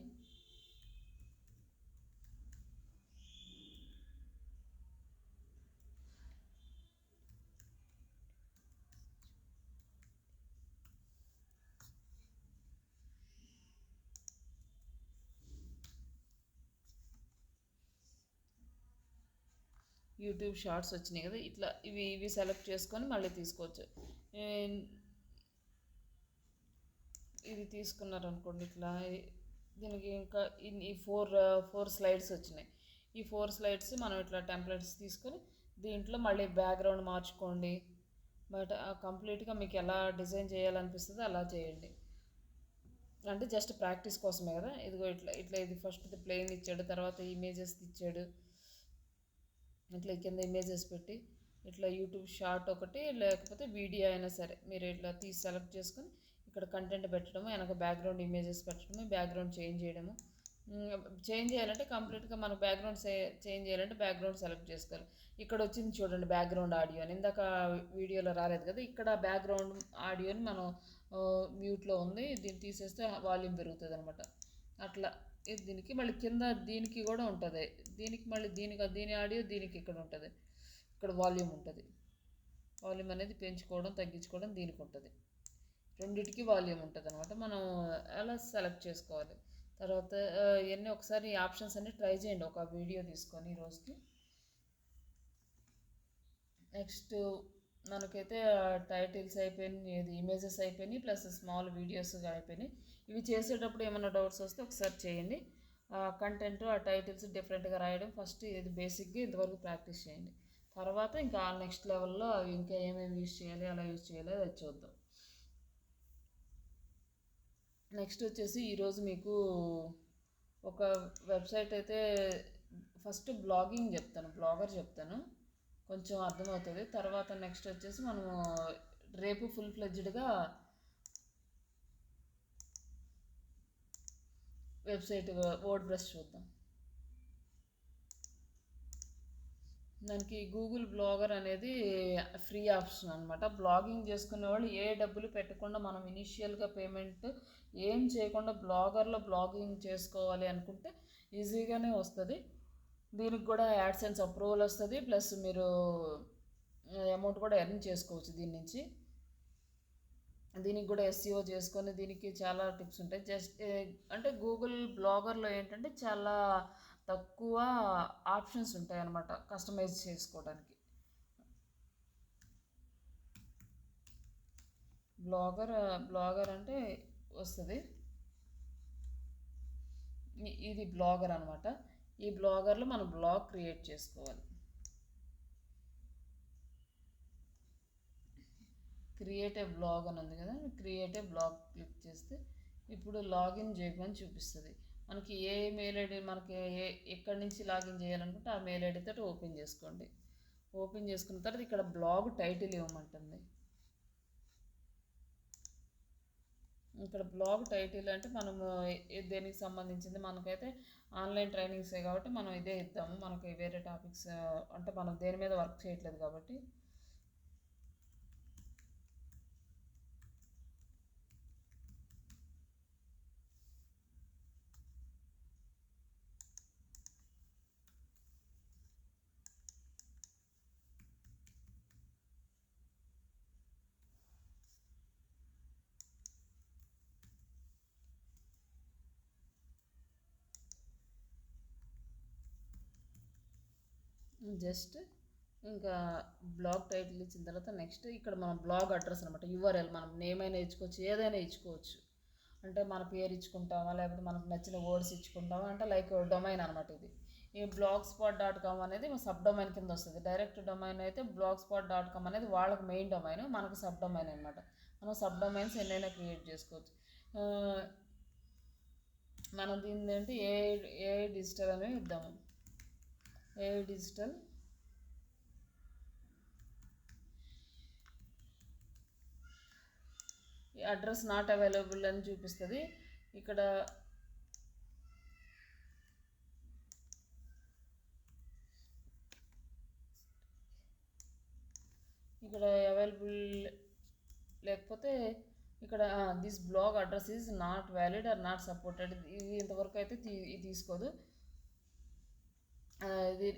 యూట్యూబ్ షార్ట్స్ వచ్చినాయి కదా, ఇట్లా ఇవి సెలెక్ట్ చేసుకొని మళ్ళీ తీసుకోవచ్చు. ఇది తీసుకున్నారనుకోండి, ఇట్లా దీనికి ఇంకా ఈ ఫోర్ స్లైడ్స్ వచ్చినాయి. ఈ 4 స్లైడ్స్ మనం ఇట్లా టెంప్లెట్స్ తీసుకొని దీంట్లో మళ్ళీ బ్యాక్గ్రౌండ్ మార్చుకోండి. బట్ కంప్లీట్గా మీకు ఎలా డిజైన్ చేయాలనిపిస్తుందో అలా చేయండి. అంటే జస్ట్ ప్రాక్టీస్ కోసమే కదా. ఇదిగో ఇట్లా ఇది ఫస్ట్ ప్లెయిన్ ఇచ్చాడు, తర్వాత ఇమేజెస్ ఇచ్చాడు, ఇట్లా కింద ఇమేజెస్ పెట్టి ఇట్లా యూట్యూబ్ షార్ట్ ఒకటి లేకపోతే వీడియో అయినా సరే మీరు ఇట్లా తీసి సెలెక్ట్ చేసుకొని ఇక్కడ కంటెంట్ పెట్టడము, వెనక బ్యాక్గ్రౌండ్ ఇమేజెస్ పెట్టడము, బ్యాక్గ్రౌండ్ చేంజ్ చేయడము. చేంజ్ చేయాలంటే కంప్లీట్గా మనకు బ్యాక్గ్రౌండ్ చేంజ్ చేయాలంటే బ్యాక్గ్రౌండ్ సెలెక్ట్ చేసుకోవాలి. ఇక్కడ వచ్చింది చూడండి బ్యాక్గ్రౌండ్ ఆడియో అని, ఇందాక వీడియోలో రాలేదు కదా. ఇక్కడ బ్యాక్గ్రౌండ్ ఆడియోని మనం మ్యూట్లో ఉంది, దీన్ని తీసేస్తే వాల్యూమ్ పెరుగుతుంది అనమాట. అట్లా దీనికి మళ్ళీ కింద దీనికి కూడా ఉంటుంది, దీనికి మళ్ళీ దీని ఆడియో దీనికి ఇక్కడ ఉంటుంది, ఇక్కడ వాల్యూమ్ ఉంటుంది. వాల్యూమ్ అనేది పెంచుకోవడం తగ్గించుకోవడం దీనికి ఉంటుంది, రెండిటికి వాల్యూమ్ ఉంటుంది అనమాట. మనం అలా సెలెక్ట్ చేసుకోవాలి. తర్వాత ఇవన్నీ ఒకసారి ఈ ఆప్షన్స్ అన్నీ ట్రై చేయండి ఒక వీడియో తీసుకొని ఈ రోజుకి. నెక్స్ట్ మనకైతే టైటిల్స్ అయిపోయినాయి, ఇమేజెస్ అయిపోయినాయి, ప్లస్ స్మాల్ వీడియోస్ అయిపోయినాయి. ఇవి చేసేటప్పుడు ఏమైనా డౌట్స్ వస్తే ఒకసారి చేయండి. కంటెంట్ ఆ టైటిల్స్ డిఫరెంట్గా రాయడం ఫస్ట్ ఇది బేసిక్గా ఇంతవరకు ప్రాక్టీస్ చేయండి. తర్వాత ఇంకా నెక్స్ట్ లెవెల్లో అవి ఇంకా ఏమేమి యూజ్ చేయాలి, అలా యూజ్ చేయాలి, అది చూద్దాం. నెక్స్ట్ వచ్చేసి ఈరోజు మీకు ఒక వెబ్సైట్ అయితే ఫస్ట్ బ్లాగర్ చెప్తాను, కొంచెం అర్థమవుతుంది. తర్వాత నెక్స్ట్ వచ్చేసి మనము రేపు ఫుల్ ఫ్లెడ్జ్డ్గా వెబ్సైట్ వర్డ్ ప్రెస్ చూద్దాం. దానికి గూగుల్ బ్లాగర్ అనేది ఫ్రీ ఆప్షన్ అనమాట. బ్లాగింగ్ చేసుకునే వాళ్ళు ఏ డబ్బులు పెట్టకుండా మనం ఇనీషియల్గా పేమెంట్ ఏం చేయకుండా బ్లాగర్లో బ్లాగింగ్ చేసుకోవాలి అనుకుంటే ఈజీగానే వస్తుంది. దీనికి కూడా యాడ్సెన్స్ అప్రూవల్ వస్తుంది, ప్లస్ మీరు అమౌంట్ కూడా ఎర్న్ చేసుకోవచ్చు దీని నుంచి. దీనికి కూడా ఎస్ఈఓ చేసుకొని దీనికి చాలా టిప్స్ ఉంటాయి. జస్ట్ అంటే గూగుల్ బ్లాగర్లో ఏంటంటే చాలా తక్కువ ఆప్షన్స్ ఉంటాయి అన్నమాట కస్టమైజ్ చేసుకోవడానికి. బ్లాగర్ అంటే వస్తుంది, ఇది బ్లాగర్ అనమాట. ఈ బ్లాగర్లో మనం బ్లాగ్ క్రియేట్ చేసుకోవాలి. క్రియేట్ ఏ బ్లాగ్ అని ఉంది కదా, క్రియేట్ ఏ బ్లాగ్ క్లిక్ చేస్తే ఇప్పుడు లాగిన్ చేయమని చూపిస్తుంది. మనకి ఏ మెయిల్ ఐడి మనకి ఎక్కడి నుంచి లాగిన్ చేయాలనుకుంటే ఆ మెయిల్ ఐడి తోటి ఓపెన్ చేసుకోండి. ఓపెన్ చేసుకున్న తర్వాత ఇక్కడ బ్లాగ్ టైటిల్ ఇవ్వమంటుంది. ఇక్కడ బ్లాగ్ టైటిల్ అంటే మనము దేనికి సంబంధించింది, మనకైతే ఆన్లైన్ ట్రైనింగ్సే కాబట్టి మనం ఇదే ఇద్దాము. మనకి వేరే టాపిక్స్ అంటే మనం దేని మీద వర్క్ చేయట్లేదు కాబట్టి. జస్ట్ ఇంకా బ్లాగ్ టైటిల్ ఇచ్చిన తర్వాత నెక్స్ట్ ఇక్కడ మన బ్లాగ్ అడ్రస్ అనమాట, యూఆర్ఎల్. మనం నేమ్ అయినా ఇచ్చుకోవచ్చు, ఏదైనా ఇచ్చుకోవచ్చు. అంటే మన పేరు ఇచ్చుకుంటామా, లేకపోతే మనకు నచ్చిన వర్డ్స్ ఇచ్చుకుంటామా, అంటే లైక్ డొమైన్ అనమాట ఇది. ఈ blogspot.com అనేది సబ్ డొమైన్ కింద వస్తుంది. డైరెక్ట్ డొమైన్ అయితే blogspot.com అనేది వాళ్ళకి మెయిన్ డొమైన్, మనకు సబ్ డొమైన్ అనమాట. మనం సబ్ డొమైన్స్ ఎన్నైనా క్రియేట్ చేసుకోవచ్చు. మనం దీన్ని ఏంటి ఏ డిజిటల్ అని ఇద్దాము. A digital address not available అని చూపిస్తుంది. ఇక్కడ అవైలబుల్ లేకపోతే ఇక్కడ this blog address is not valid or not supported, ఇది ఇంతవరకు అయితే తీసుకోదు. ఇది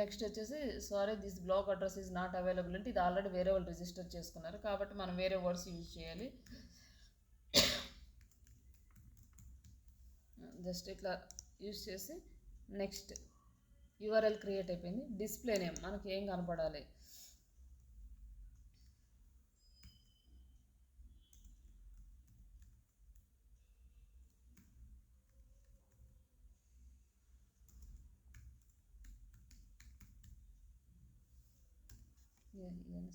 నెక్స్ట్ వచ్చేసి sorry this blog address is not available అంటే ఇది ఆల్రెడీ వేరే వాళ్ళు రిజిస్టర్ చేసుకున్నారు, కాబట్టి మనం వేరే వర్డ్స్ యూజ్ చేయాలి. జస్ట్ ఇట్లా యూజ్ చేసి నెక్స్ట్ యూఆర్ఎల్ క్రియేట్ అయిపోయింది. డిస్ప్లే నేమ్ మనకి ఏం కనపడాలి,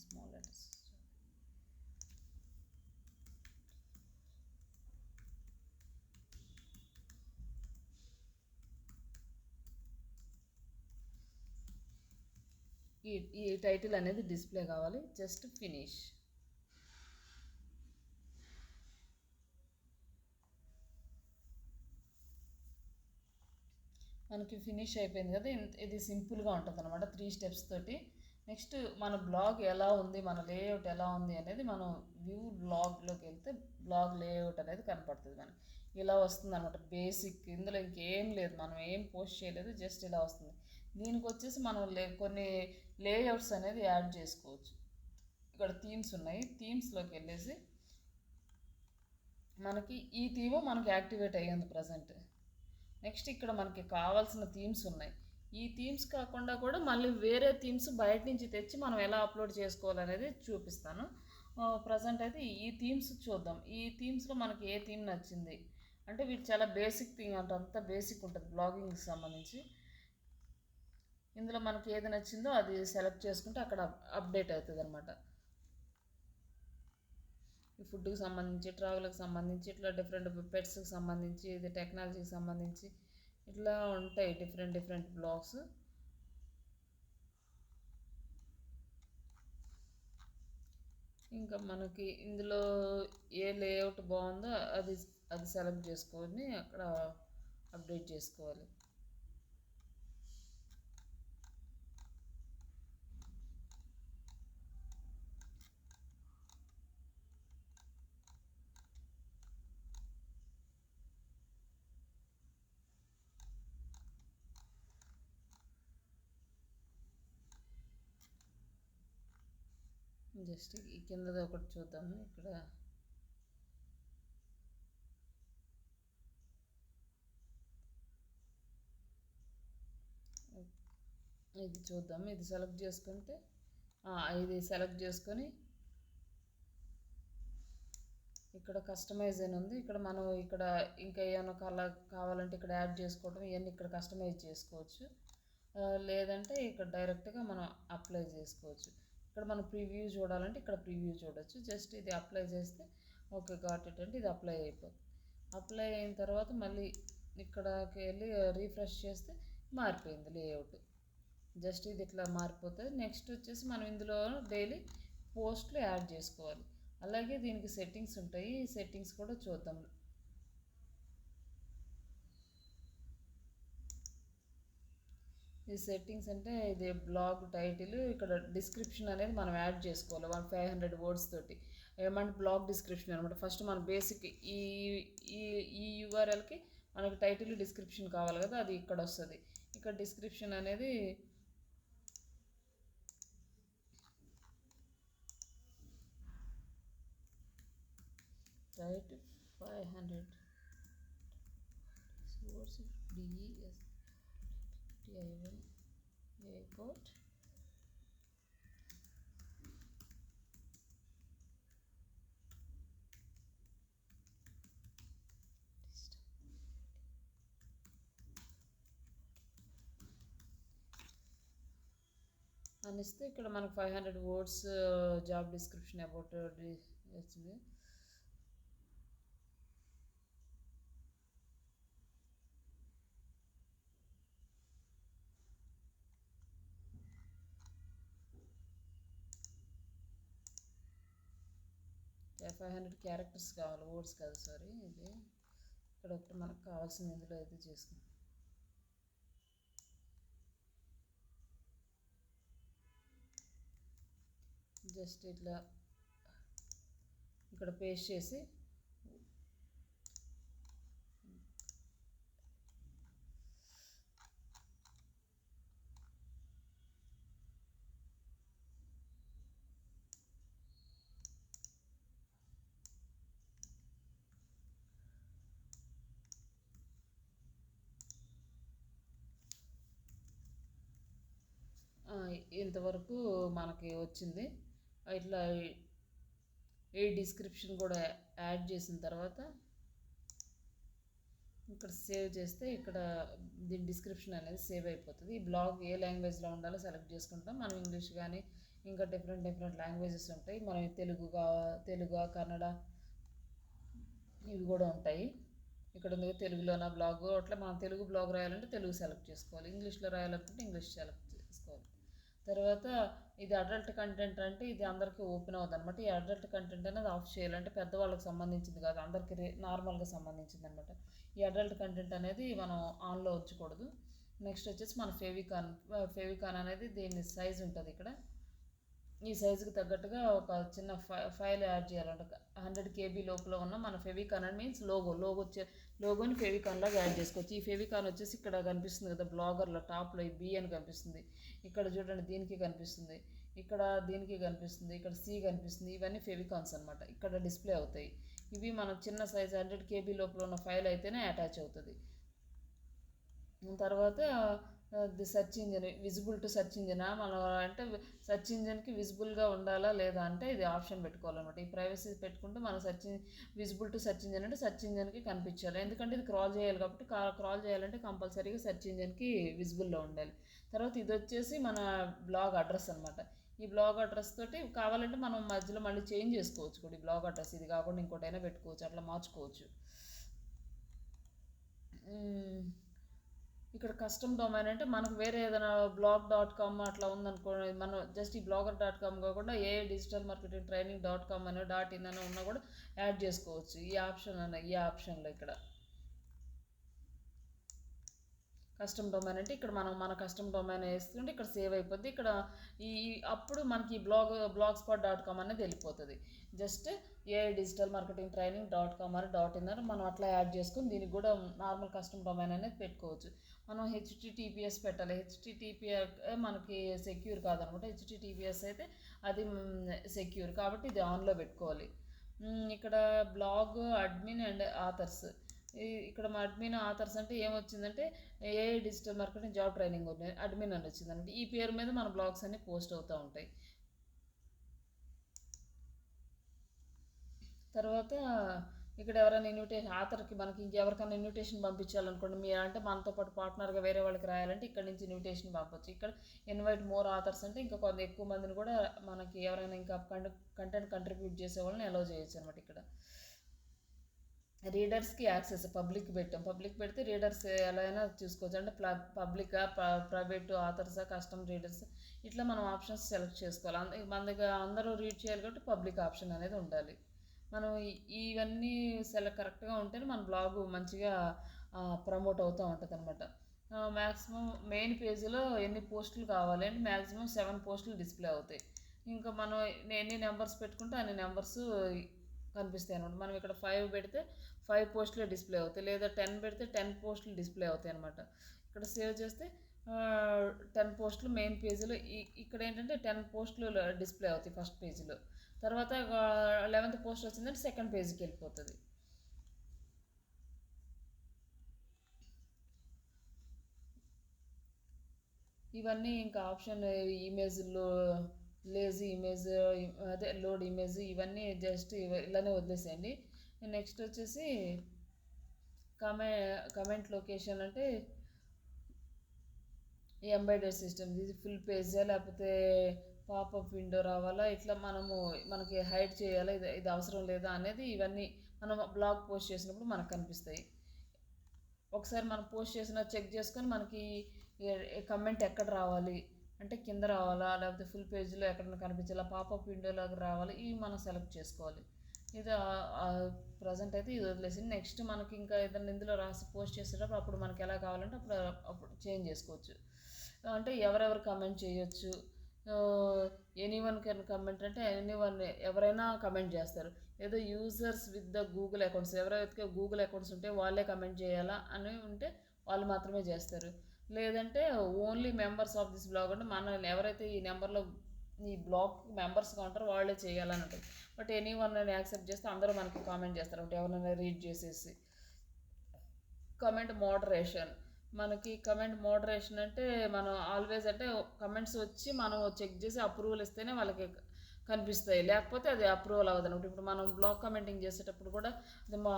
స్మాల్ లెటర్స్. ఈ టైటిల్ అనేది డిస్ప్లే కావాలి. Just finish. మనకి ఫినిష్ అయిపోయింది కదా. ఇది సింపుల్గా ఉంటుంది అనమాట, 3 స్టెప్స్ తోటి. నెక్స్ట్ మన బ్లాగ్ ఎలా ఉంది, మన లేఅవుట్ ఎలా ఉంది అనేది మనం వ్యూ బ్లాగ్లోకి వెళ్తే బ్లాగ్ లేఅవుట్ అనేది కనపడుతుంది మనకి. ఇలా వస్తుంది అనమాట బేసిక్. ఇందులో ఇంకేం లేదు, మనం ఏం పోస్ట్ చేయలేదు, జస్ట్ ఇలా వస్తుంది. దీనికి వచ్చేసి మనం కొన్ని లేఅవుట్స్ అనేది యాడ్ చేసుకోవచ్చు. ఇక్కడ థీమ్స్ ఉన్నాయి, థీమ్స్లోకి వెళ్ళేసి మనకి ఈ థీమ్ మనకి యాక్టివేట్ అయ్యింది ప్రజెంట్. నెక్స్ట్ ఇక్కడ మనకి కావాల్సిన థీమ్స్ ఉన్నాయి. ఈ థీమ్స్ కాకుండా కూడా మళ్ళీ వేరే థీమ్స్ బయట నుంచి తెచ్చి మనం ఎలా అప్లోడ్ చేసుకోవాలనేది చూపిస్తాను. ప్రజెంట్ అయితే ఈ థీమ్స్ చూద్దాం. ఈ థీమ్స్లో మనకి ఏ థీమ్ నచ్చింది అంటే వీటి చాలా బేసిక్ థీమ్ అంటే అంత బేసిక్ ఉంటుంది బ్లాగింగ్కి సంబంధించి. ఇందులో మనకి ఏది నచ్చిందో అది సెలెక్ట్ చేసుకుంటే అక్కడ అప్డేట్ అవుతుంది అనమాట. ఈ ఫుడ్కి సంబంధించి, ట్రావెల్కి సంబంధించి, ఇట్లా డిఫరెంట్ పెట్స్కి సంబంధించి, ఇది టెక్నాలజీకి సంబంధించి ఇట్లా ఉంటాయి డిఫరెంట్ బ్లాగ్స్. ఇంకా మనకి ఇందులో ఏ లేఅవుట్ బాగుందో అది సెలెక్ట్ చేసుకొని అక్కడ అప్డేట్ చేసుకోవాలి. జస్ట్ ఈ కిందది ఒకటి చూద్దాము. ఇక్కడ ఇది చూద్దాము. ఇది సెలెక్ట్ చేసుకుంటే ఇది సెలెక్ట్ చేసుకొని ఇక్కడ కస్టమైజ్ అని ఉంది. ఇక్కడ మనం ఇక్కడ ఇంకా ఏమైనా కలర్ కావాలంటే ఇక్కడ యాడ్ చేసుకోవడం, ఇవన్నీ ఇక్కడ కస్టమైజ్ చేసుకోవచ్చు. లేదంటే ఇక్కడ డైరెక్ట్గా మనం అప్లై చేసుకోవచ్చు. ఇక్కడ మనం ప్రివ్యూ చూడాలంటే ఇక్కడ ప్రివ్యూ చూడవచ్చు. జస్ట్ ఇది అప్లై చేస్తే ఓకే గాట్ ఇట్ అంటే ఇది అప్లై అయిపోతుంది. అప్లై అయిన తర్వాత మళ్ళీ ఇక్కడికి వెళ్ళి రీఫ్రెష్ చేస్తే మారిపోయింది లేఅవుట్. జస్ట్ ఇది ఇట్లా మారిపోతుంది. నెక్స్ట్ వచ్చేసి మనం ఇందులో డైలీ పోస్ట్లు యాడ్ చేసుకోవాలి. అలాగే దీనికి సెట్టింగ్స్ ఉంటాయి, ఈ సెట్టింగ్స్ కూడా చూద్దాం. ఈ సెట్టింగ్స్ అంటే ఇది బ్లాగ్ టైటిల్, ఇక్కడ డిస్క్రిప్షన్ అనేది మనం యాడ్ చేసుకోవాలి 500 వర్డ్స్ తోటి. ఏమంటే బ్లాగ్ డిస్క్రిప్షన్ అనమాట. ఫస్ట్ మన బేసిక్ ఈ యూఆర్ఎల్కి మనకి టైటిల్ డిస్క్రిప్షన్ కావాలి కదా, అది ఇక్కడ వస్తుంది. ఇక్కడ డిస్క్రిప్షన్ అనేది రైట్ 500 words DES airport అని ఇస్తే ఇక్కడ మనకు 500 వర్డ్స్ జాబ్ డిస్క్రిప్షన్ అబౌట్ వచ్చింది. Yeah, 500 క్యారెక్టర్స్ కావాలి, వర్డ్స్ కాదు, సారీ. ఇది ఇక్కడ ఒకటి మనకు కావాల్సింది ఇందులో అయితే చేసుకుంటాం. జస్ట్ ఇట్లా ఇక్కడ పేస్ట్ చేసి ఇంతవరకు మనకి వచ్చింది. ఇట్లా ఈ డిస్క్రిప్షన్ కూడా యాడ్ చేసిన తర్వాత ఇక్కడ సేవ్ చేస్తే ఇక్కడ దీని డిస్క్రిప్షన్ అనేది సేవ్ అయిపోతుంది. ఈ బ్లాగ్ ఏ లాంగ్వేజ్లో ఉండాలో సెలెక్ట్ చేసుకుంటాం. మనం ఇంగ్లీష్ కానీ ఇంకా డిఫరెంట్ లాంగ్వేజెస్ ఉంటాయి. మనం తెలుగు కన్నడ ఇవి కూడా ఉంటాయి. ఇక్కడ ఉంది తెలుగులోన బ్లాగ్, అట్లా మనం తెలుగు బ్లాగ్ రాయాలంటే తెలుగు సెలెక్ట్ చేసుకోవాలి, ఇంగ్లీష్లో రాయాలనుకుంటే ఇంగ్లీష్ సెలెక్ట్ చేసుకోవాలి. తర్వాత ఇది అడల్ట్ కంటెంట్ అంటే ఇది అందరికీ ఓపెన్ అవుతుంది అనమాట. ఈ అడల్ట్ కంటెంట్ అనేది ఆఫ్ చేయాలంటే పెద్దవాళ్ళకి సంబంధించింది కాదు, అందరికీ నార్మల్గా సంబంధించింది అనమాట. ఈ అడల్ట్ కంటెంట్ అనేది మనం ఆన్లో ఉంచకూడదు. నెక్స్ట్ వచ్చేసి మన ఫెవికాన్ అనేది దీని సైజ్ ఉంటుంది. ఇక్కడ ఈ సైజుకి తగ్గట్టుగా ఒక చిన్న ఫైల్ యాడ్ చేయాలంట. 100 KB లోపల ఉన్న మన ఫెవికాన్ అని మీన్స్ లోగోని ఫెవికాన్ లాగా యాడ్ చేసుకోవచ్చు. ఈ ఫెవికాన్ వచ్చేసి ఇక్కడ కనిపిస్తుంది కదా బ్లాగర్లో టాప్లో ఈ B అని కనిపిస్తుంది. ఇక్కడ చూడండి దీనికి కనిపిస్తుంది, ఇక్కడ దీనికి కనిపిస్తుంది, ఇక్కడ C కనిపిస్తుంది. ఇవన్నీ ఫెవికాన్స్ అనమాట, ఇక్కడ డిస్ప్లే అవుతాయి. ఇవి మనం చిన్న సైజ్ 100 KB లోపల ఉన్న ఫైల్ అయితేనే అటాచ్ అవుతుంది. తర్వాత the search engine, visible to search engine మనం అంటే సెర్చ్ ఇంజిన్కి విజిబుల్గా ఉండాలా లేదా అంటే ఇది ఆప్షన్ పెట్టుకోవాలన్నమాట. ఈ ప్రైవసీ పెట్టుకుంటే మనం విజిబుల్ టు సెర్చ్ ఇంజిన్ అంటే సెర్చ్ ఇంజిన్కి కనిపించాలి. ఎందుకంటే ఇది క్రాల్ చేయాలి కాబట్టి క్రాల్ చేయాలంటే కంపల్సరీగా సెర్చ్ ఇంజిన్కి విజిబుల్లో ఉండాలి. తర్వాత ఇది వచ్చేసి మన బ్లాగ్ అడ్రస్ అనమాట. ఈ బ్లాగ్ అడ్రస్ తోటి కావాలంటే మనం మధ్యలో మళ్ళీ చేంజ్ చేసుకోవచ్చు కూడా. ఈ బ్లాగ్ అడ్రస్ ఇది కాకుండా ఇంకోటైనా పెట్టుకోవచ్చు, అట్లా మార్చుకోవచ్చు. ఇక్కడ కస్టమ్ డొమైన్ అంటే మనకు వేరే ఏదైనా blog.com అట్లా ఉందనుకోండి, మనం జస్ట్ ఈ blogger.com కాకుండా digitalmarketingtraining.com అని .in అని ఉన్నా కూడా యాడ్ చేసుకోవచ్చు. ఈ ఆప్షన్లో ఇక్కడ కస్టమ్ డొమైన్ అంటే ఇక్కడ మనం మన కస్టమ్ డొమైన్ వేస్తుంటే ఇక్కడ సేవ్ అయిపోద్ది. ఇక్కడ అప్పుడు మనకి blogspot.com అనేది వెళ్ళిపోతుంది. జస్ట్ digitalmarketingtraining.com అని .in అని మనం అట్లా యాడ్ చేసుకుని దీనికి కూడా నార్మల్ కస్టమ్ డొమైన్ అనేది పెట్టుకోవచ్చు. మనం HTTPS పెట్టాలి. HTTPS మనకి సెక్యూర్ కాదనమాట. HTTPS అయితే అది సెక్యూర్ కాబట్టి ఇది ఆన్లో పెట్టుకోవాలి. ఇక్కడ బ్లాగ్ అడ్మిన్ అండ్ ఆథర్స్, ఇక్కడ మా అడ్మిన్ ఆథర్స్ అంటే ఏమొచ్చిందంటే digital marketing job training admin అని వచ్చిందంటే ఈ పేరు మీద మన బ్లాగ్స్ అన్ని పోస్ట్ అవుతూ ఉంటాయి. తర్వాత ఇక్కడ ఎవరైనా ఇన్విటేషన్ ఆథర్కి మనకి ఇంకెవరికైనా ఇన్విటేషన్ పంపించాలనుకోండి, మీరు అంటే మనతో పాటు పార్ట్నర్గా వేరే వాళ్ళకి రాయాలంటే ఇక్కడ నుంచి ఇన్విటేషన్ పంపచ్చు. ఇక్కడ ఇన్వైట్ మోర్ ఆథర్స్ అంటే ఇంకా కొంత ఎక్కువ మందిని కూడా మనకి ఎవరైనా ఇంకా కంటెంట్ కంట్రిబ్యూట్ చేసే వాళ్ళని అలౌ చేయొచ్చు అనమాట. ఇక్కడ రీడర్స్కి యాక్సెస్ పబ్లిక్ పెట్టాం, పబ్లిక్ పెడితే రీడర్స్ ఎలా అయినా చూసుకోవచ్చు. అంటే పబ్లికా ప్రైవేట్ ఆథర్సా కస్టమ్ రీడర్స్ ఇట్లా మనం ఆప్షన్స్ సెలెక్ట్ చేసుకోవాలి. మన దగ్గర అందరూ రీడ్ చేయాలి కాబట్టి పబ్లిక్ ఆప్షన్ అనేది ఉండాలి. మనం ఇవన్నీ కరెక్ట్గా ఉంటేనే మన బ్లాగ్ మంచిగా ప్రమోట్ అవుతూ ఉంటుంది అనమాట. మ్యాక్సిమం మెయిన్ పేజీలో ఎన్ని పోస్టులు కావాలి అంటే మ్యాక్సిమం 7 పోస్టులు డిస్ప్లే అవుతాయి. ఇంకా మనం ఎన్ని నెంబర్స్ పెట్టుకుంటే అన్ని నెంబర్స్ కనిపిస్తాయి అనమాట. మనం ఇక్కడ 5 పెడితే 5 పోస్టులు డిస్ప్లే అవుతాయి, లేదా 10 పెడితే 10 పోస్టులు డిస్ప్లే అవుతాయి అనమాట. ఇక్కడ సేవ్ చేస్తే 10 పోస్టులు మెయిన్ పేజీలో ఇక్కడ ఏంటంటే 10 పోస్టులు డిస్ప్లే అవుతాయి ఫస్ట్ పేజీలో. తర్వాత 11th పోస్ట్ వచ్చిందంటే సెకండ్ పేజీకి వెళ్ళిపోతుంది. ఇవన్నీ ఇంకా ఆప్షన్ ఇమేజ్లో లేజీ ఇమేజ్ అదే లోడ్ ఇమేజ్ ఇవన్నీ జస్ట్ ఇలానే వదిలేసేయండి. నెక్స్ట్ వచ్చేసి కమెంట్ లొకేషన్ అంటే ఈ ఎంబెడెడ్ సిస్టమ్ ఇది ఫుల్ పేజా లేకపోతే పాపప్ విండో రావాలా, ఇట్లా మనకి హైడ్ చేయాలా, ఇది అవసరం లేదా అనేది ఇవన్నీ మనం బ్లాగ్ పోస్ట్ చేసినప్పుడు మనకు కనిపిస్తాయి. ఒకసారి మనం పోస్ట్ చేసిన చెక్ చేసుకొని మనకి కమెంట్ ఎక్కడ రావాలి అంటే కింద రావాలా లేకపోతే ఫుల్ పేజ్లో ఎక్కడైనా కనిపించాలా, పాపప్ విండోలాగా రావాలి, ఇవి మనం సెలెక్ట్ చేసుకోవాలి. ఇది ప్రజెంట్ అయితే ఇది వదిలేసి నెక్స్ట్ మనకి ఇంకా ఏదైనా ఇందులో రాసి పోస్ట్ చేసేటప్పుడు అప్పుడు మనకి ఎలా కావాలంటే అప్పుడు చేంజ్ చేసుకోవచ్చు. అంటే ఎవరెవరు కమెంట్ చేయొచ్చు, ఎనీవన్ కెన్ కమెంట్ అంటే ఎనీవన్ ఎవరైనా కమెంట్ చేస్తారు. ఏదో users with the Google accounts ఎవరైతే గూగుల్ అకౌంట్స్ ఉంటే వాళ్ళే కమెంట్ చేయాలా అని ఉంటే వాళ్ళు మాత్రమే చేస్తారు. లేదంటే only members of this blog అంటే మన ఎవరైతే ఈ నెంబర్లో ఈ బ్లాగ్ మెంబర్స్గా ఉంటారో వాళ్ళే చేయాలని ఉంటుంది. బట్ ఎనీ వన్ అని యాక్సెప్ట్ చేస్తే అందరూ మనకి కామెంట్ చేస్తారు అంటే ఎవరైనా రీడ్ చేసేసి. కమెంట్ మోడరేషన్, మనకి కమెంట్ మోడరేషన్ అంటే మనం ఆల్వేస్ అంటే కమెంట్స్ వచ్చి మనం చెక్ చేసి అప్రూవల్ ఇస్తేనే వాళ్ళకి కనిపిస్తాయి, లేకపోతే అది అప్రూవల్ అవ్వదు అనమాట. ఇప్పుడు మనం బ్లాగ్ కమెంటింగ్ చేసేటప్పుడు కూడా అది మా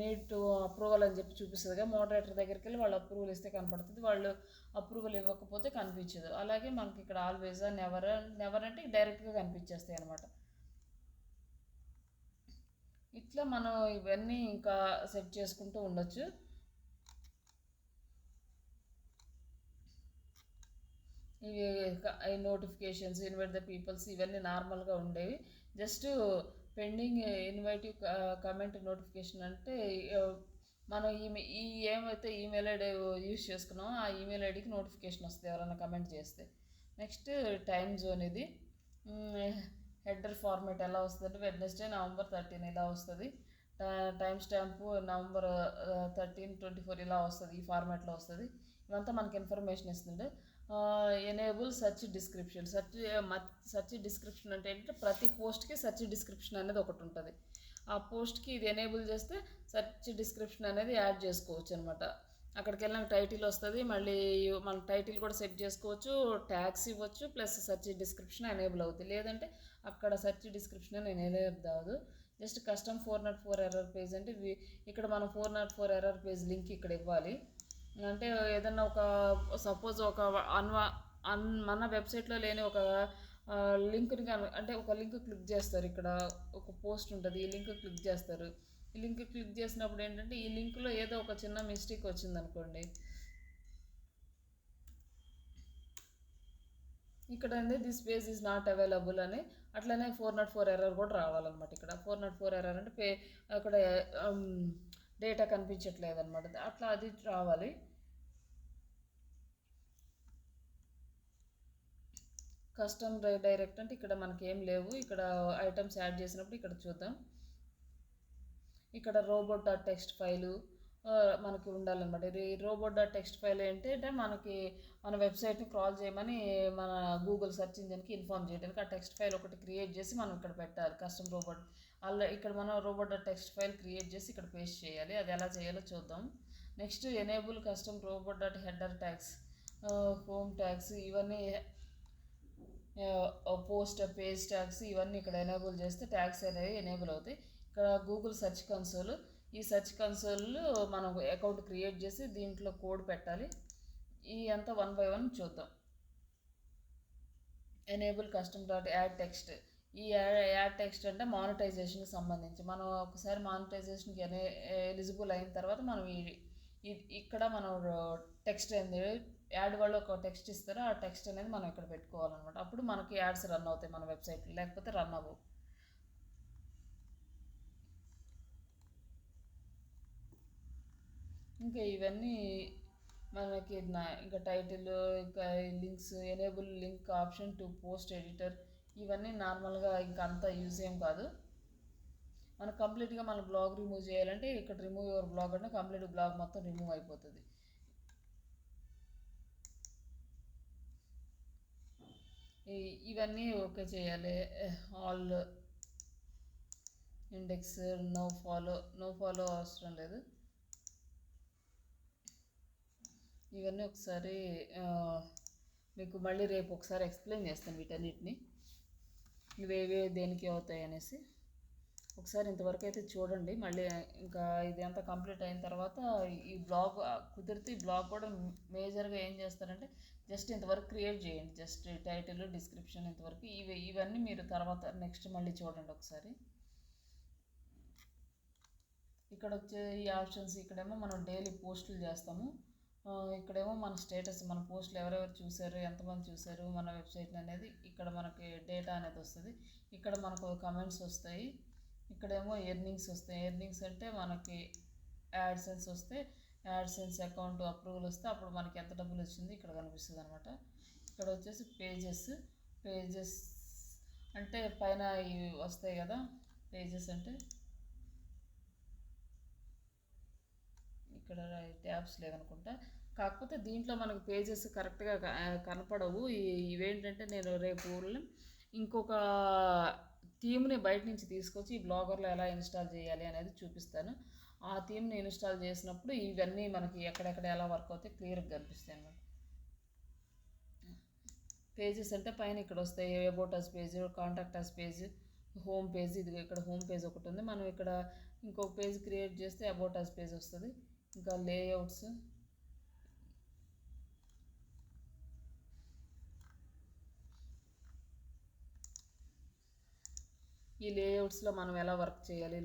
నీడ్ టు అప్రూవల్ అని చెప్పి చూపిస్తుంది కదా, మోడరేటర్ దగ్గరికి వెళ్ళి వాళ్ళు అప్రూవల్ ఇస్తే కనపడుతుంది, వాళ్ళు అప్రూవల్ ఇవ్వకపోతే కనిపించదు. అలాగే మనకి ఇక్కడ ఆల్వేస్ నెవర్ అంటే డైరెక్ట్గా కనిపించేస్తాయి అనమాట. ఇట్లా మనం ఇవన్నీ ఇంకా సెట్ చేసుకుంటూ ఉండొచ్చు. ఇవి నోటిఫికేషన్స్ ఇన్వైట్ ద పీపుల్స్ ఇవన్నీ నార్మల్గా ఉండేవి. జస్ట్ పెండింగ్ ఇన్వైటివ్ కమెంట్ నోటిఫికేషన్ అంటే మనం ఈ ఏమైతే ఈమెయిల్ ఐడి యూజ్ చేసుకున్నామో ఆ ఈమెయిల్ ఐడికి నోటిఫికేషన్ వస్తుంది ఎవరైనా కమెంట్ చేస్తే. నెక్స్ట్ టైం జోన్, ఇది హెడర్ ఫార్మేట్ ఎలా వస్తుంది అంటే వెడ్నెస్డే November 13 ఇలా వస్తుంది, టైం స్టాంపు November 13, 24 ఇలా వస్తుంది, ఈ ఫార్మాట్లో వస్తుంది. ఇవంతా మనకి ఇన్ఫర్మేషన్ ఇస్తుంది. Enable search description, search description అంటే ఏంటంటే ప్రతి పోస్ట్కి సెర్చ్ డిస్క్రిప్షన్ అనేది ఒకటి ఉంటుంది. ఆ పోస్ట్కి ఇది ఎనేబుల్ చేస్తే సెర్చ్ డిస్క్రిప్షన్ అనేది యాడ్ చేసుకోవచ్చు అనమాట. అక్కడికి వెళ్ళిన టైటిల్ వస్తుంది, మళ్ళీ మన టైటిల్ కూడా సెట్ చేసుకోవచ్చు, ట్యాగ్స్ ఇవ్వచ్చు, ప్లస్ సెర్చ్ డిస్క్రిప్షన్ ఎనేబుల్ అవుతుంది. లేదంటే అక్కడ సెర్చ్ డిస్క్రిప్షన్ అని ఎనేబుల్ అవ్వదు. జస్ట్ కస్టమ్ 404 ఎర్రర్ పేజ్ అంటే ఇక్కడ మనం 404 ఎర్రర్ పేజ్ లింక్ ఇక్కడ ఇవ్వాలి. అంటే ఏదన్నా ఒక సపోజ్ ఒక మన వెబ్సైట్లో లేని ఒక లింక్ని అంటే ఒక లింక్ క్లిక్ చేస్తారు, ఇక్కడ ఒక పోస్ట్ ఉంటుంది, ఈ లింక్ క్లిక్ చేస్తారు. ఈ లింక్ క్లిక్ చేసినప్పుడు ఏంటంటే ఈ లింక్లో ఏదో ఒక చిన్న మిస్టేక్ వచ్చిందనుకోండి, ఇక్కడ అనేది this page is not available అని అట్లనే 404 ఎర్రర్ కూడా రావాలన్నమాట. ఇక్కడ 404 ఎర్రర్ అంటే అక్కడ డేటా కనిపించట్లేదు అనమాట, అట్లా అది రావాలి. కస్టమ్ డైరెక్ట్ అంటే ఇక్కడ మనకి ఏం లేవు, ఇక్కడ ఐటమ్స్ యాడ్ చేసినప్పుడు ఇక్కడ చూద్దాం. ఇక్కడ robot.txt ఫైలు మనకి ఉండాలన్నమాట. ఇది robot.txt ఫైల్ ఏంటంటే మనకి మన వెబ్సైట్ని క్రాల్ చేయమని మన గూగుల్ సెర్చ్ ఇంజిన్కి ఇన్ఫార్మ్ చేయడానికి ఆ టెక్స్ట్ ఫైల్ ఒకటి క్రియేట్ చేసి మనం ఇక్కడ పెట్టాలి. కస్టమ్ రోబోట్ అలా ఇక్కడ మనం robot.txt ఫైల్ క్రియేట్ చేసి ఇక్కడ పేస్ట్ చేయాలి. అది ఎలా చేయాలో చూద్దాం. Next enable custom robot.header tags, home tags, ఇవన్నీ పోస్ట్ పేజ్ ట్యాగ్స్ ఇవన్నీ ఇక్కడ ఎనేబుల్ చేస్తే ట్యాగ్స్ అనేవి ఎనేబుల్ అవుతాయి. ఇక్కడ గూగుల్ సెర్చ్ కన్సోల్, ఈ సెర్చ్ కన్సోల్లో మనం అకౌంట్ క్రియేట్ చేసి దీంట్లో కోడ్ పెట్టాలి. ఈ అంతా 1 by 1 చూద్దాం. ఎనేబుల్ కస్టమ్ యాడ్ టెక్స్ట్, ఈ యాడ్ టెక్స్ట్ అంటే మానిటైజేషన్కి సంబంధించి మనం ఒకసారి మానిటైజేషన్కి ఎలిజిబుల్ అయిన తర్వాత మనం ఇక్కడ మనం టెక్స్ట్ అనేది యాడ్ వాళ్ళు ఒక టెక్స్ట్ ఇస్తారో ఆ టెక్స్ట్ అనేది మనం ఇక్కడ పెట్టుకోవాలన్నమాట. అప్పుడు మనకి యాడ్స్ రన్ అవుతాయి మన వెబ్సైట్లో, లేకపోతే రన్ అవ్వవు. ఇంకా ఇవన్నీ మనకి ఇంకా టైటిల్, ఇంకా links, enable link option to post editor, ఇవన్నీ నార్మల్గా ఇంకా అంతా యూజ్ ఏం కాదు. మనకు కంప్లీట్గా మన బ్లాగ్ రిమూవ్ చేయాలంటే ఇక్కడ రిమూవ్ యువర్ బ్లాగ్ అంటే కంప్లీట్ బ్లాగ్ మొత్తం రిమూవ్ అయిపోతుంది. ఇవన్నీ ఓకే చేయాలి. ఆల్ ఇండెక్స్ నో ఫాలో అవసరం లేదు. ఇవన్నీ ఒకసారి మీకు మళ్ళీ రేపు ఒకసారి ఎక్స్ప్లెయిన్ చేస్తాను వీటన్నిటిని, ఇవేవే దేనికి అవుతాయి అనేసి. ఒకసారి ఇంతవరకు అయితే చూడండి. మళ్ళీ ఇంకా ఇది అంతా కంప్లీట్ అయిన తర్వాత ఈ బ్లాగ్ కుదిరితే ఈ బ్లాగ్ కూడా మేజర్గా ఏం చేస్తారంటే జస్ట్ ఇంతవరకు క్రియేట్ చేయండి. జస్ట్ టైటిల్, డిస్క్రిప్షన్ ఇంతవరకు ఇవన్నీ మీరు తర్వాత నెక్స్ట్ మళ్ళీ చూడండి ఒకసారి. ఇక్కడ వచ్చే ఈ ఆప్షన్స్ ఇక్కడేమో మనం డైలీ పోస్టులు చేస్తాము. ఇక్కడేమో మన స్టేటస్, మన పోస్టులు ఎవరెవరు చూశారు, ఎంతమంది చూశారు మన వెబ్సైట్ అనేది ఇక్కడ మనకి డేటా అనేది వస్తుంది. ఇక్కడ మనకు కమెంట్స్ వస్తాయి. ఇక్కడేమో ఎర్నింగ్స్ వస్తాయి. ఎర్నింగ్స్ అంటే మనకి యాడ్సెన్స్ వస్తే యాడ్సెన్స్ అకౌంట్ అప్రూవల్ వస్తే అప్పుడు మనకి ఎంత డబ్బులు వచ్చింది ఇక్కడ కనిపిస్తుంది అనమాట. ఇక్కడ వచ్చేసి పేజెస్ అంటే పైన ఇవి వస్తాయి కదా. పేజెస్ అంటే ఇక్కడ ట్యాబ్స్ లేవనుకుంటా. కాకపోతే దీంట్లో మనకు పేజెస్ కరెక్ట్గా కనపడవు. ఇవేంటంటే నేను రేపు ఇంకొక థీమ్ని బయట నుంచి తీసుకొచ్చి ఈ బ్లాగర్లో ఎలా ఇన్స్టాల్ చేయాలి అనేది చూపిస్తాను. ఆ థీమ్ని ఇన్స్టాల్ చేసినప్పుడు ఇవన్నీ మనకి ఎక్కడెక్కడ ఎలా వర్క్ అవుతాయి క్లియర్గా కనిపిస్తాయి అన్నమాట. పేజెస్ అంటే పైన ఇక్కడ వస్తాయి about us page, contact us page, home page. ఇది ఇక్కడ హోమ్ పేజ్ ఒకటి ఉంది. మనం ఇక్కడ ఇంకొక పేజ్ క్రియేట్ చేస్తే అబౌట్ అస్ పేజ్ వస్తుంది. ఇంకా లేఅవుట్స్, ఈ లేఅవుట్స్లో మనం ఎలా వర్క్ చేయాలి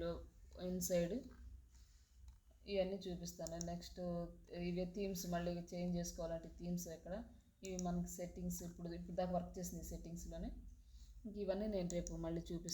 ఇన్సైడ్ ఇవన్నీ చూపిస్తాను. నెక్స్ట్ ఇవే థీమ్స్ మళ్ళీ చేంజ్ చేసుకోవాలంటే థీమ్స్ ఎక్కడ ఇవి మనకి సెట్టింగ్స్ ఇప్పుడు దాకా వర్క్ చేసింది సెట్టింగ్స్లోనే. ఇంక ఇవన్నీ నేను రేపు మళ్ళీ చూపిస్తాను.